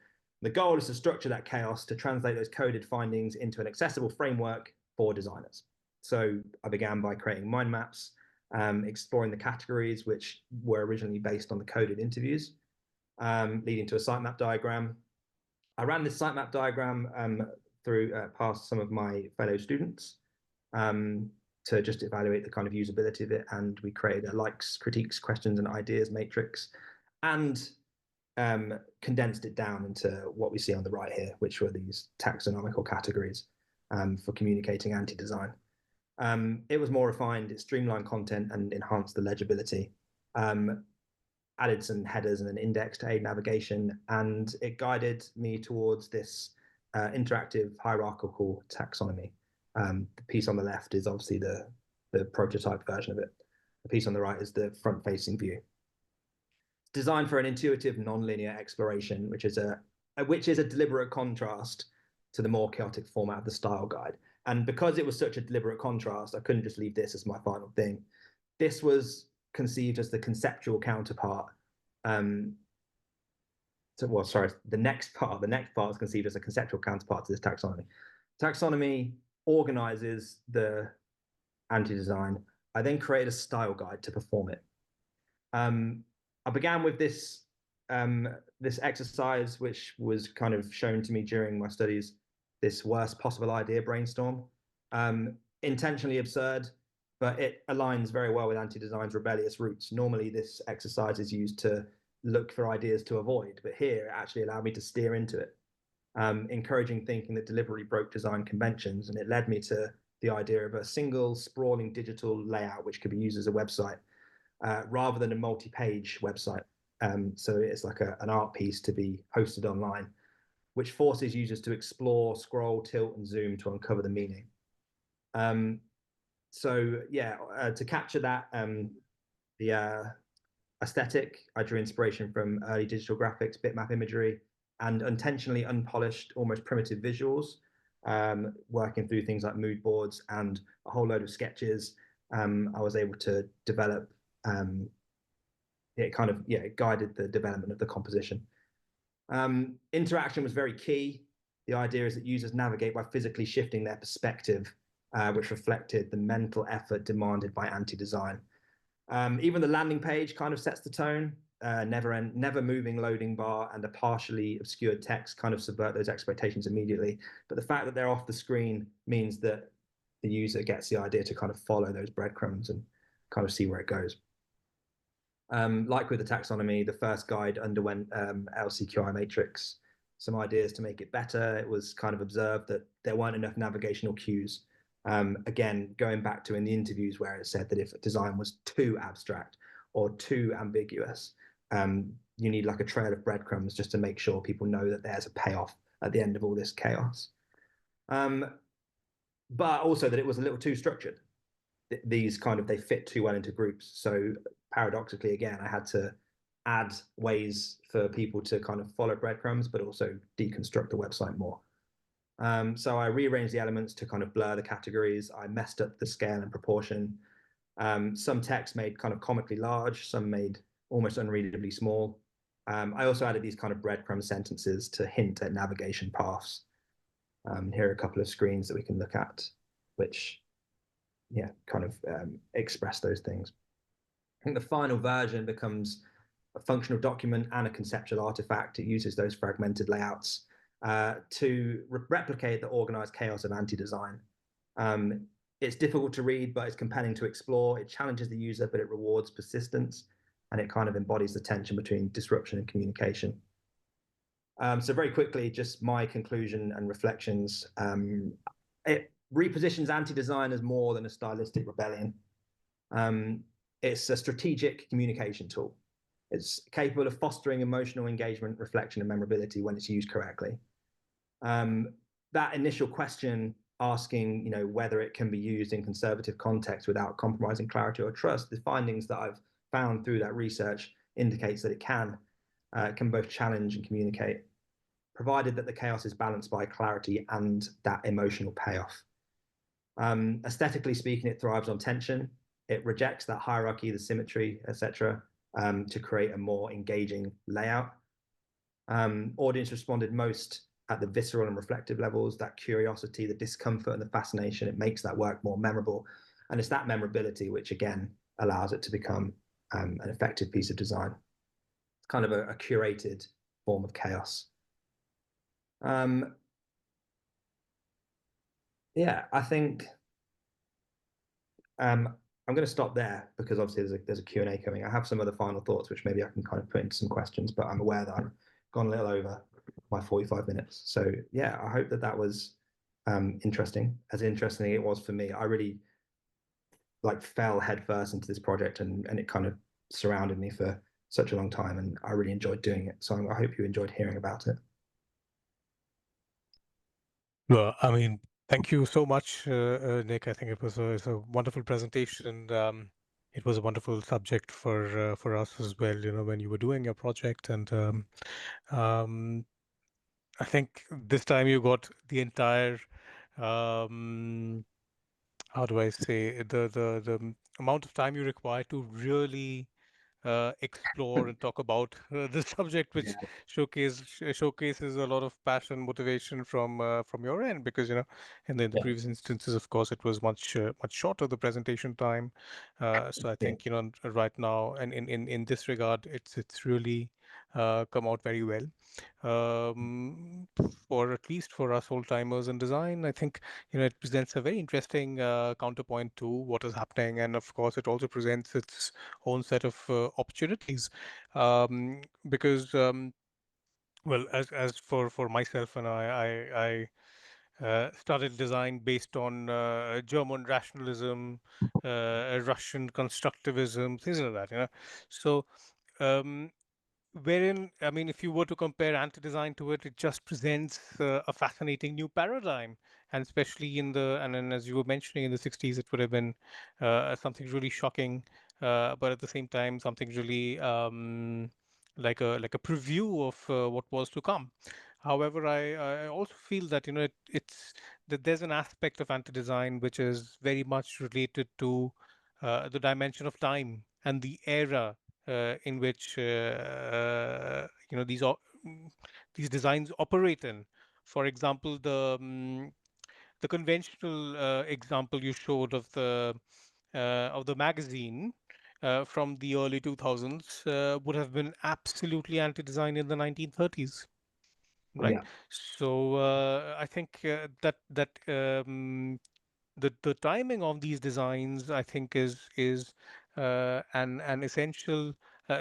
The goal is to structure that chaos to translate those coded findings into an accessible framework for designers. So I began by creating mind maps, exploring the categories which were originally based on the coded interviews, leading to a sitemap diagram. I ran this sitemap diagram through past some of my fellow students to just evaluate the kind of usability of it, and we created a likes, critiques, questions, and ideas matrix, and condensed it down into what we see on the right here, which were these taxonomical categories for communicating anti-design. It was more refined, it streamlined content and enhanced the legibility, added some headers and an index to aid navigation, and it guided me towards this interactive hierarchical taxonomy. The piece on the left is obviously the prototype version of it. The piece on the right is the front-facing view. It's designed for an intuitive, non-linear exploration, which is a deliberate contrast to the more chaotic format of the style guide. And because it was such a deliberate contrast, I couldn't just leave this as my final thing. This was conceived as the conceptual counterpart. The next part is conceived as a conceptual counterpart to this taxonomy. Taxonomy organizes the anti-design. I then created a style guide to perform it. I began with this exercise, which was kind of shown to me during my studies, this worst possible idea brainstorm. Intentionally absurd, but it aligns very well with anti-design's rebellious roots. Normally, this exercise is used to look for ideas to avoid, but here it actually allowed me to steer into it, encouraging thinking that deliberately broke design conventions, and it led me to the idea of a single sprawling digital layout which could be used as a website rather than a multi-page website. So it's like an art piece to be hosted online, which forces users to explore, scroll, tilt, and zoom to uncover the meaning. To capture that, the aesthetic, I drew inspiration from early digital graphics, bitmap imagery, and intentionally unpolished, almost primitive visuals, working through things like mood boards and a whole load of sketches. I was able to develop, it guided the development of the composition. Interaction was very key. The idea is that users navigate by physically shifting their perspective, which reflected the mental effort demanded by anti-design. Even the landing page kind of sets the tone. Never moving loading bar and a partially obscured text kind of subvert those expectations immediately. But the fact that they're off the screen means that the user gets the idea to kind of follow those breadcrumbs and kind of see where it goes. Like with the taxonomy, the first guide underwent LCQI matrix, some ideas to make it better. It was kind of observed that there weren't enough navigational cues. Again, going back to in the interviews where it said that if a design was too abstract or too ambiguous, you need like a trail of breadcrumbs just to make sure people know that there's a payoff at the end of all this chaos. But also that it was a little too structured. These they fit too well into groups. So paradoxically, again, I had to add ways for people to kind of follow breadcrumbs, but also deconstruct the website more. So I rearranged the elements to kind of blur the categories. I messed up the scale and proportion. Some text made kind of comically large, some made almost unreadably small. I also added these kind of breadcrumb sentences to hint at navigation paths. Here are a couple of screens that we can look at, which express those things. I think the final version becomes a functional document and a conceptual artifact. It uses those fragmented layouts to replicate the organized chaos of anti-design. It's difficult to read, but it's compelling to explore. It challenges the user, but it rewards persistence, and it kind of embodies the tension between disruption and communication. So very quickly, just my conclusion and reflections. It repositions anti-design as more than a stylistic rebellion. it's a strategic communication tool. It's capable of fostering emotional engagement, reflection, and memorability when it's used correctly. That initial question asking, whether it can be used in conservative context without compromising clarity or trust, the findings that I've found through that research indicates that it can both challenge and communicate, provided that the chaos is balanced by clarity and that emotional payoff. Aesthetically speaking, it thrives on tension. It rejects that hierarchy, the symmetry, etc., to create a more engaging layout. Audience responded most at the visceral and reflective levels, that curiosity, the discomfort, and the fascination. It makes that work more memorable. And it's that memorability which, again, allows it to become an effective piece of design. It's kind of a curated form of chaos. Yeah, I think I'm going to stop there because obviously there's a Q&A coming. I have some other final thoughts, which maybe I can kind of put into some questions, but I'm aware that I've gone a little over my 45 minutes. So yeah, I hope that was interesting, as interesting it was for me. I really fell headfirst into this project and it kind of surrounded me for such a long time, and I really enjoyed doing it. So I hope you enjoyed hearing about it. Well, I mean, thank you so much, Nick. I think it's a wonderful presentation, and it was a wonderful subject for us as well. When you were doing your project, and um, I think this time you got the entire how do I say the amount of time you require to really explore and talk about the subject, which Yeah, showcases a lot of passion, motivation from your end. Because in the yeah, previous instances, of course, it was much shorter, the presentation time. So I yeah, think right now, and in this regard, it's really come out very well. Um, for at least for us old timers in design, I think it presents a very interesting counterpoint to what is happening, and of course, it also presents its own set of opportunities. Because well, as for myself, and I started design based on German rationalism, Russian constructivism, things like that. So. Um, Wherein, I mean, if you were to compare anti-design to it, it just presents a fascinating new paradigm. And especially and then as you were mentioning, in the 60s, it would have been something really shocking, but at the same time, something really like a preview of what was to come. However, I also feel that it's that there's an aspect of anti-design which is very much related to the dimension of time and the era in which these designs operate in. For example, the conventional example you showed of the magazine from the early 2000s would have been absolutely anti-design in the 1930s, right? yeah, So I think the timing of these designs, I think, is an essential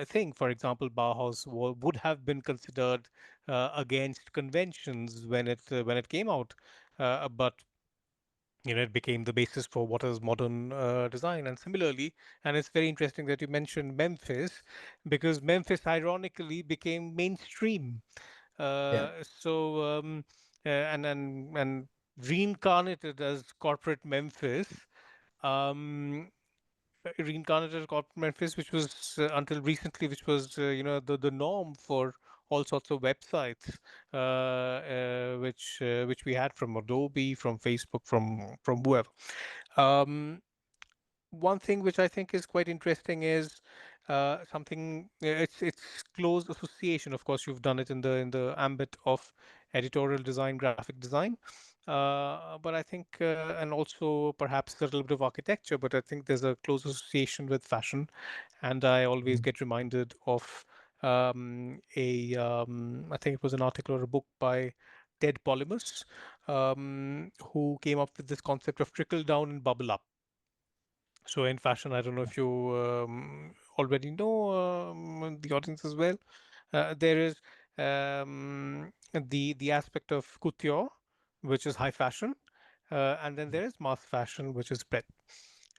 thing. For example, Bauhaus would have been considered against conventions when it came out, but it became the basis for what is modern design. And similarly, and it's very interesting that you mentioned Memphis, because Memphis ironically became mainstream. yeah, And reincarnated as corporate Memphis, um, reincarnated as corporate Memphis, which was until recently, which was the norm for all sorts of websites, which we had from Adobe, from Facebook, from whoever. Um, One thing which I think is quite interesting is something. It's close association. Of course, you've done it in the ambit of editorial design, graphic design, but I think and also perhaps a little bit of architecture. But I think there's a close association with fashion, and I always get reminded of I think it was an article or a book by Ted Polymus, who came up with this concept of trickle down and bubble up. So in fashion, I don't know if you already know, the audience as well. There is the aspect of couture, which is high fashion, and then there is mass fashion, which is breadth.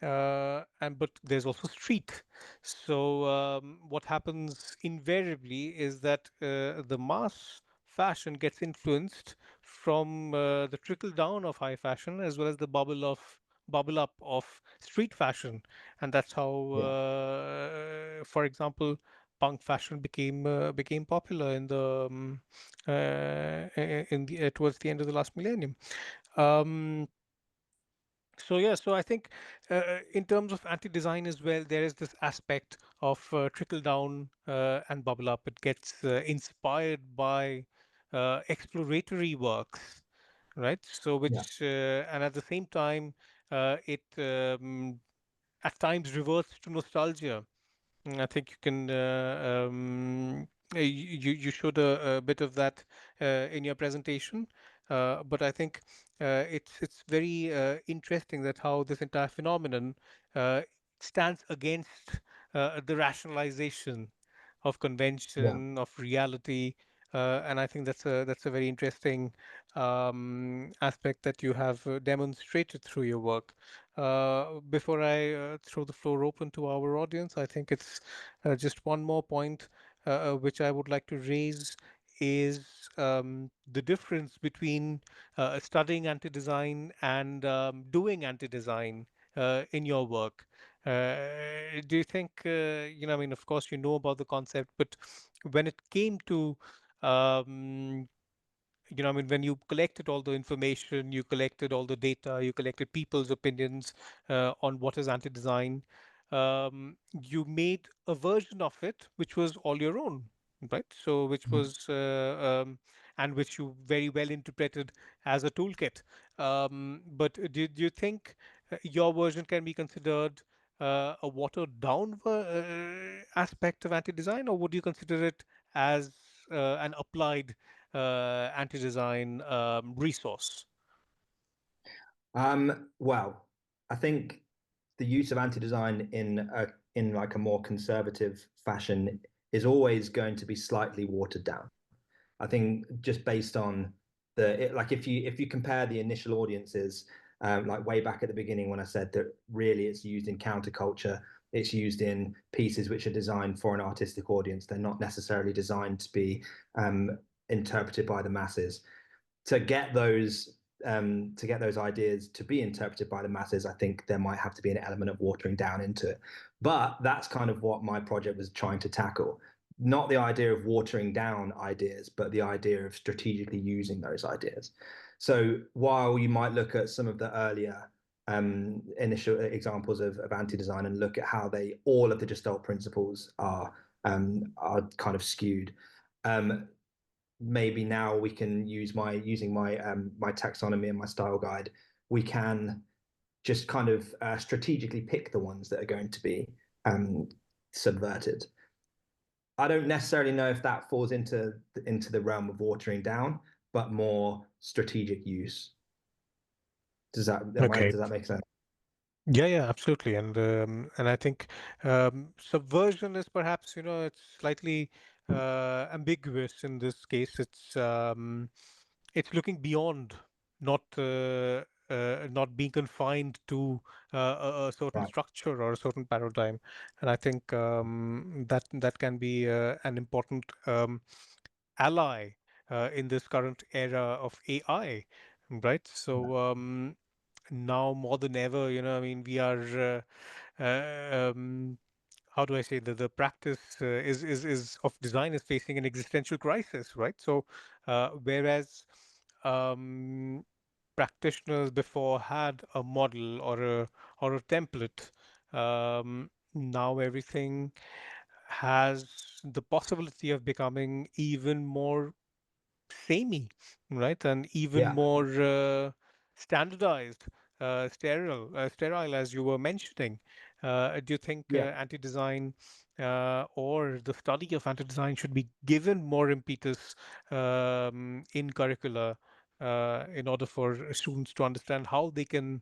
and but there's also street. So what happens invariably is that the mass fashion gets influenced from the trickle down of high fashion as well as the bubble up of street fashion, and that's how, Yeah. for example, punk fashion became popular in the in the towards the end of the last millennium. Um, so yeah, so I think in terms of anti-design as well, there is this aspect of trickle down and bubble up. It gets inspired by exploratory works, right? So Yeah. which and at the same time, it at times reverts to nostalgia. I think you can. You showed a bit of that in your presentation, but I think it's very interesting that how this entire phenomenon uh, stands against the rationalization of Yeah. convention, of reality, and I think that's a very interesting aspect that you have demonstrated through your work. Before I throw the floor open to our audience, I think it's just one more point which I would like to raise is the difference between studying anti-design and doing anti-design in your work. Do you think, I mean, of course, you know about the concept, but when it came to um, I mean, when you collected all the information, you collected all the data, you collected people's opinions on what is anti-design, you made a version of it which was all your own, right? So, which Mhm. was, and which you very well interpreted as a toolkit. But do you think your version can be considered a watered down aspect of anti-design, or would you consider it as an applied anti-design resource? Well, I think the use of anti-design in like a more conservative fashion is always going to be slightly watered down. I think just based on like if you compare the initial audiences, like way back at the beginning when I said that really it's used in counterculture, it's used in pieces which are designed for an artistic audience. They're not necessarily designed to be um, interpreted by the masses. To get those ideas to be interpreted by the masses, I think there might have to be an element of watering down into it. But that's kind of what my project was trying to tackle. Not the idea of watering down ideas, but the idea of strategically using those ideas. So while you might look at some of the earlier initial examples of anti-design and look at how they all of the Gestalt principles are kind of skewed. Um, Maybe now we can use my using my taxonomy and my style guide, we can just kind of strategically pick the ones that are going to be um, subverted. I don't necessarily know if that falls into the realm of watering down, but more strategic use. Okay. Does that make sense? Yeah, yeah, absolutely. And I think subversion is perhaps, it's slightly ambiguous in this case. It's looking beyond, not not being confined to a certain Right. structure or a certain paradigm. And I think that can be an important ally in this current era of AI, right? So now more than ever, I mean, we are. How do I say that the practice is of design is facing an existential crisis, right? So, whereas um, practitioners before had a model or a template, now everything has the possibility of becoming even more samey, right? And even Yeah. more standardized, sterile, as you were mentioning. Do you think Yeah. anti-design or the study of anti-design should be given more impetus in curricula in order for students to understand how they can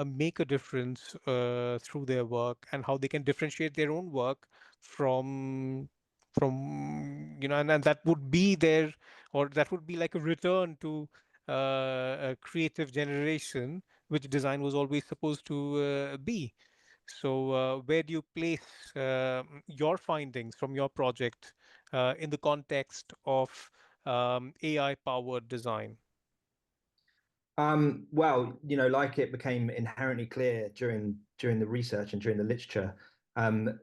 make a difference through their work and how they can differentiate their own work from and that would be their or that would be like a return to a creative generation which design was always supposed to be. So, where do you place your findings from your project in the context of AI-powered design? Well, like it became inherently clear during the research and during the literature, um,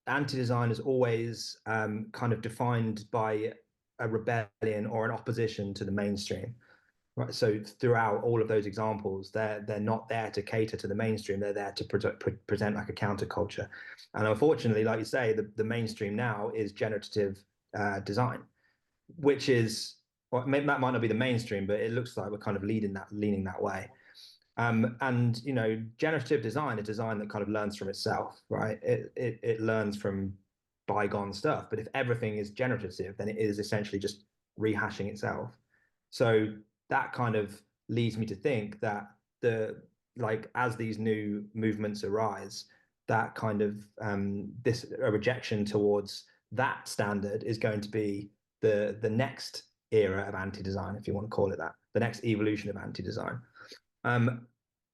anti-design is always kind of defined by a rebellion or an opposition to the mainstream. Right. So throughout all of those examples, they're not there to cater to the mainstream. They're there to present like a counterculture. And unfortunately, like you say, the mainstream now is generative design, which is, well, that might not be the mainstream, but it looks like we're kind of leaning that way. And generative design is design that kind of learns from itself, right? It learns from bygone stuff. But if everything is generative, then it is essentially just rehashing itself. So that kind of leads me to think that as these new movements arise, that kind of this a rejection towards that standard is going to be the next era of anti-design, if you want to call it that, the next evolution of anti-design. Um,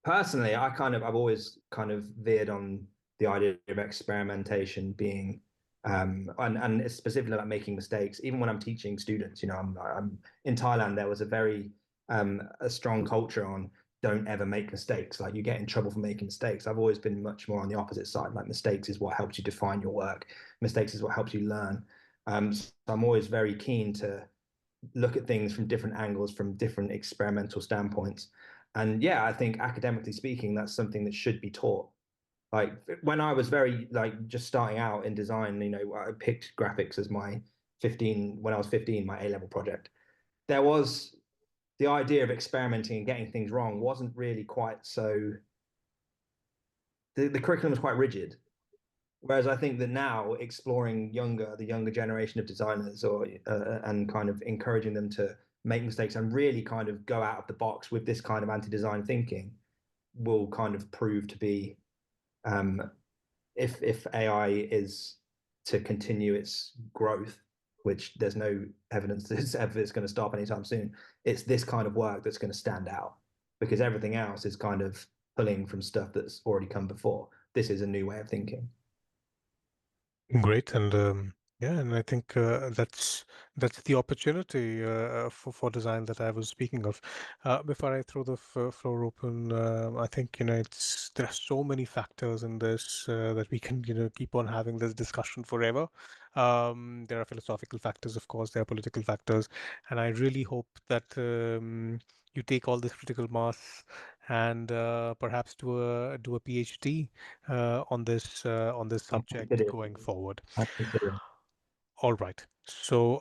Personally, I've always kind of veered on the idea of experimentation being and specifically like making mistakes. Even when I'm teaching students, I'm in Thailand. There was a strong culture on don't ever make mistakes. Like you get in trouble for making mistakes. I've always been much more on the opposite side. Like mistakes is what helps you define your work. Mistakes is what helps you learn. So I'm always very keen to look at things from different angles, from different experimental standpoints. And yeah, I think academically speaking, that's something that should be taught. Like when I was very like just starting out in design, I picked graphics as my 15 when I was 15, my A-level project. There was the idea of experimenting and getting things wrong wasn't really quite so the curriculum was quite rigid. Whereas I think that now exploring the younger generation of designers, or and kind of encouraging them to make mistakes and really kind of go out of the box with this kind of anti-design thinking will kind of prove to be um, if AI is to continue its growth, which there's no evidence that it's going to stop anytime soon. It's this kind of work that's going to stand out because everything else is kind of pulling from stuff that's already come before. This is a new way of thinking. Great, and yeah, and I think that's the opportunity for design that I was speaking of. Before I throw the floor open, I think it's there are so many factors in this that we can keep on having this discussion forever. There are philosophical factors, of course, there are political factors, and I really hope that you take all this critical mass and perhaps do a PhD on this I'm subject considering. going forward. I'm considering. All right. So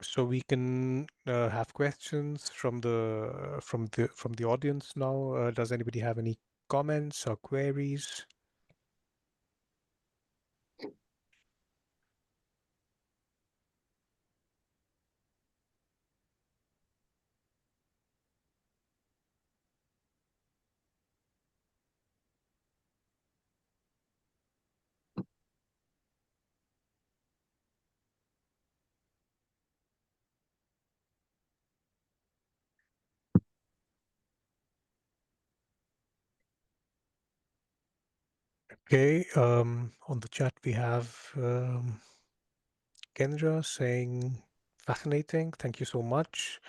so we can have questions from the audience now. Does anybody have any comments or queries? Okay. On the chat we have Kendra saying fascinating. Thank you so much.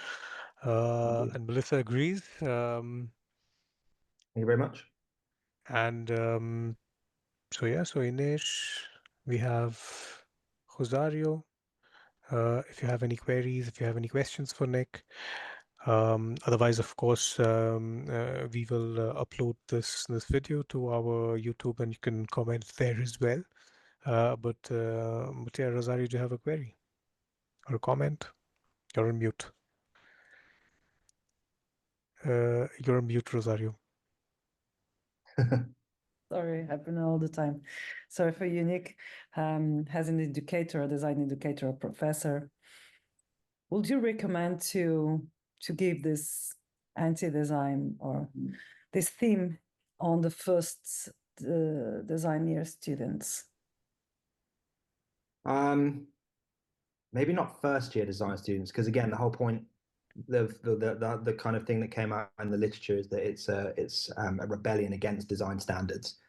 Thank you. And Melissa agrees. Thank you very much. And so yeah, so Inish, we have Rosario. If you have any queries, if you have any questions for Nick. Otherwise, of course, we will upload this video to our YouTube, and you can comment there as well. But yeah, Rosario, do you have a query or a comment? You're on mute. You're on mute, Rosario. Sorry, happen all the time. So for you, Nick, as an educator, a design educator, a professor, would you recommend to give this anti-design or this theme on the first design year students? Maybe not first year design students, because again, the whole point the kind of thing that came out in the literature is that it's a rebellion against design standards.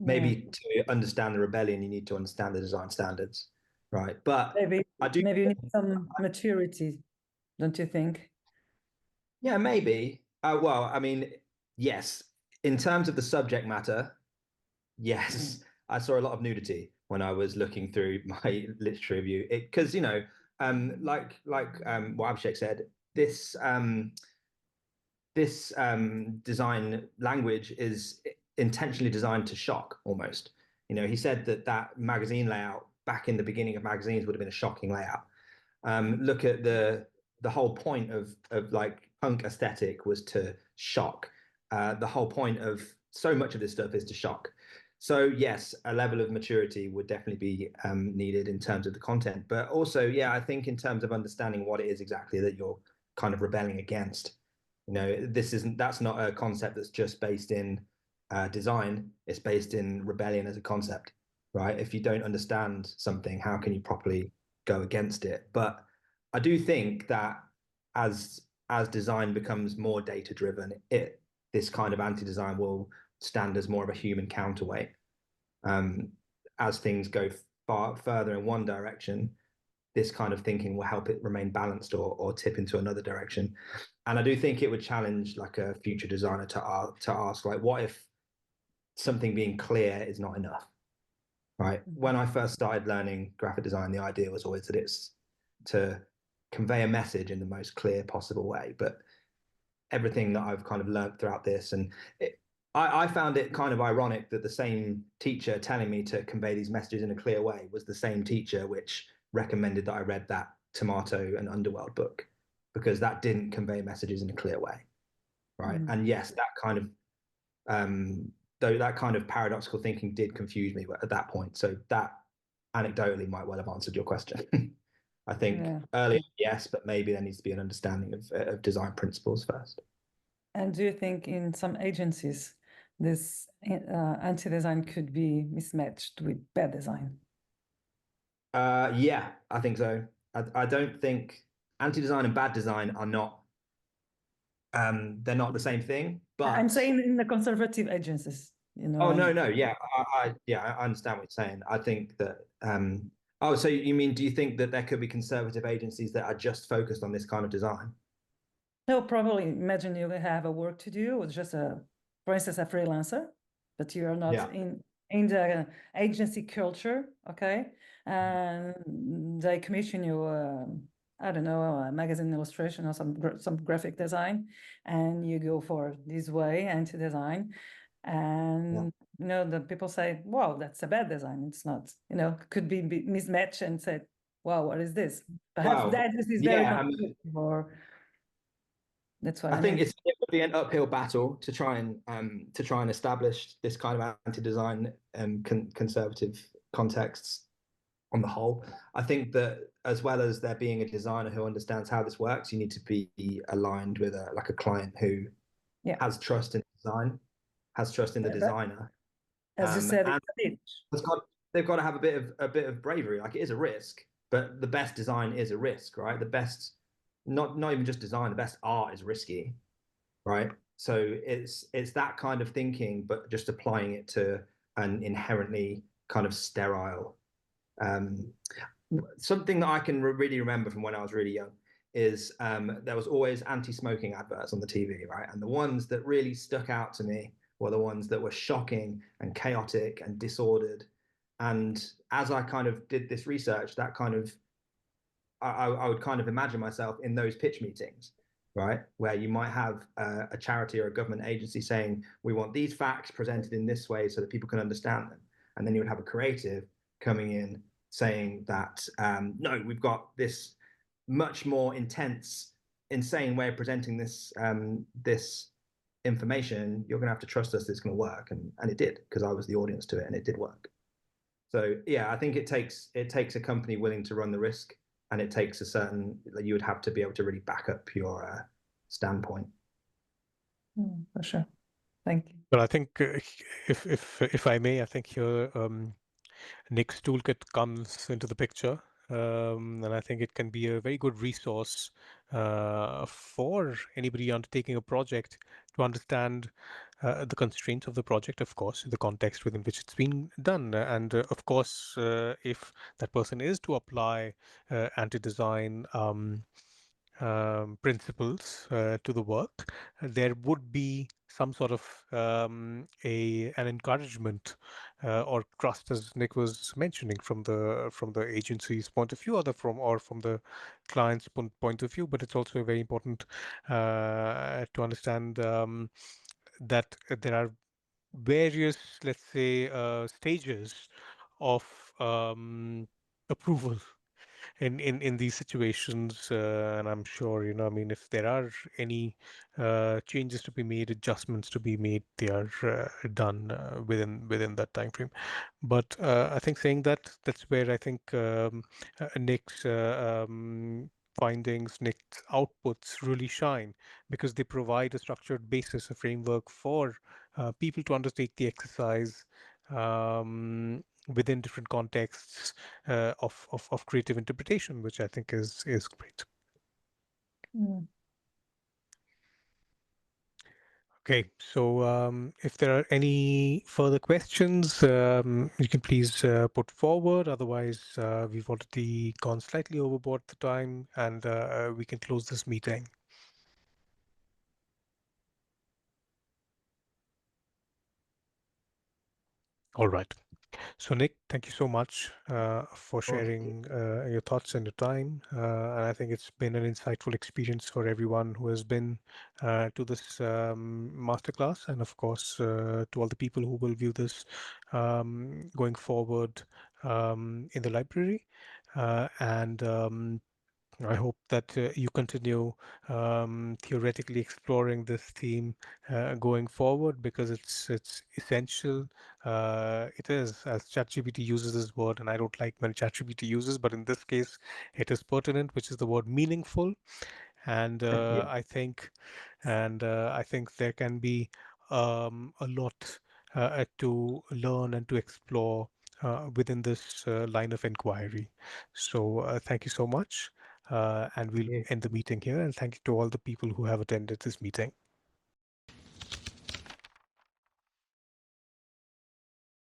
Maybe to understand the rebellion, you need to understand the design standards, right? But maybe I do. maybe you need some maturity, don't you think? Yeah, maybe. Well, I mean, yes. In terms of the subject matter, yes. I saw a lot of nudity when I was looking through my literature review. Because like what Abhishek said, this design language is intentionally designed to shock almost. He said that magazine layout back in the beginning of magazines would have been a shocking layout. Look at the whole point of like punk aesthetic was to shock. The whole point of so much of this stuff is to shock. So yes, a level of maturity would definitely be needed in terms of the content, but also, yeah, I think in terms of understanding what it is exactly that you're kind of rebelling against. That's not a concept that's just based in design. It's based in rebellion as a concept, right? If you don't understand something, how can you properly go against it? But I do think that as design becomes more data driven, this kind of anti-design will stand as more of a human counterweight. As things go far further in one direction, this kind of thinking will help it remain balanced or tip into another direction. And I do think it would challenge like a future designer to ask, like, what if something being clear is not enough, right? When I first started learning graphic design, the idea was always that it's to convey a message in the most clear possible way. But everything that I've kind of learned throughout this, and I found it kind of ironic that the same teacher telling me to convey these messages in a clear way was the same teacher which recommended that I read that Tomato and Underworld book, because that didn't convey messages in a clear way, right? And yes, that kind of paradoxical thinking did confuse me at that point. So that anecdotally might well have answered your question. I think earlier, yes, but maybe there needs to be an understanding of design principles first. And do you think in some agencies this anti-design could be mismatched with bad design? Yeah, I think so. I don't think anti-design and bad design are not they're not the same thing. But I'm saying in the conservative agencies, Oh no, yeah, I understand what you're saying. I think that oh, so you mean, do you think that there could be conservative agencies that are just focused on this kind of design? No, probably. Imagine you have a work to do with just for instance, a freelancer, but you are not in the agency culture, okay? And they commission you, I don't know, a magazine illustration or some graphic design, and you go for this way anti-design, and the people say, "Wow, that's a bad design." It's not, could be mismatched and said, "Wow, what is this?" Perhaps that is very conservative or. That's what I mean. think it would be an uphill battle to try and establish this kind of anti-design conservative contexts on the whole. I think that as well as there being a designer who understands how this works, you need to be aligned with a client who has trust in design, has trust in the designer. As you said, they've got to have a bit of bravery. Like, it is a risk, but the best design is a risk, right? The best, not even just design, the best art is risky, right? So it's that kind of thinking, but just applying it to an inherently kind of sterile. Something that I can really remember from when I was really young is there was always anti-smoking adverts on the TV, right? And the ones that really stuck out to me were the ones that were shocking and chaotic and disordered. And as I kind of did this research, that kind of I would kind of imagine myself in those pitch meetings, right, where you might have a charity or a government agency saying, we want these facts presented in this way so that people can understand them. And then you would have a creative coming in saying that, no, we've got this much more intense, insane way of presenting this information. You're going to have to trust us that it's going to work. And it did, because I was the audience to it, and it did work. So yeah, I think it takes a company willing to run the risk, and it takes you would have to be able to really back up your standpoint. For sure. Thank you. But I think if I may, I think here Nik's toolkit comes into the picture. and I think it can be a very good resource for anybody undertaking a project to understand the constraints of the project, of course, the context within which it's been done, and of course, if that person is to apply anti-design principles to the work, there would be some sort of a an encouragement or trust, as Nick was mentioning, from the agency's point of view, or from the client's point of view. But it's also very important to understand that there are various, let's say, stages of approval in these situations, and I'm sure, I mean, if there are any changes to be made, adjustments to be made, they are done within that time frame. But I think saying that, that's where I think Nick's findings, Nick's outputs really shine, because they provide a structured basis, a framework for people to undertake the exercise within different contexts of creative interpretation, which I think is great. Mm. Okay, so if there are any further questions, you can please put forward. Otherwise, we've already gone slightly overboard the time, and we can close this meeting. All right. So, Nick, thank you so much for sharing your thoughts and your time. And I think it's been an insightful experience for everyone who has been to this masterclass, and of course, to all the people who will view this going forward in the library. And I hope that you continue theoretically exploring this theme going forward, because it's essential. It is, as ChatGPT uses this word, and I don't like when ChatGPT uses, but in this case, it is pertinent, which is the word meaningful. And Yeah. I think there can be a lot to learn and to explore within this line of inquiry. So thank you so much, and we'll Yeah. end the meeting here. And thank you to all the people who have attended this meeting.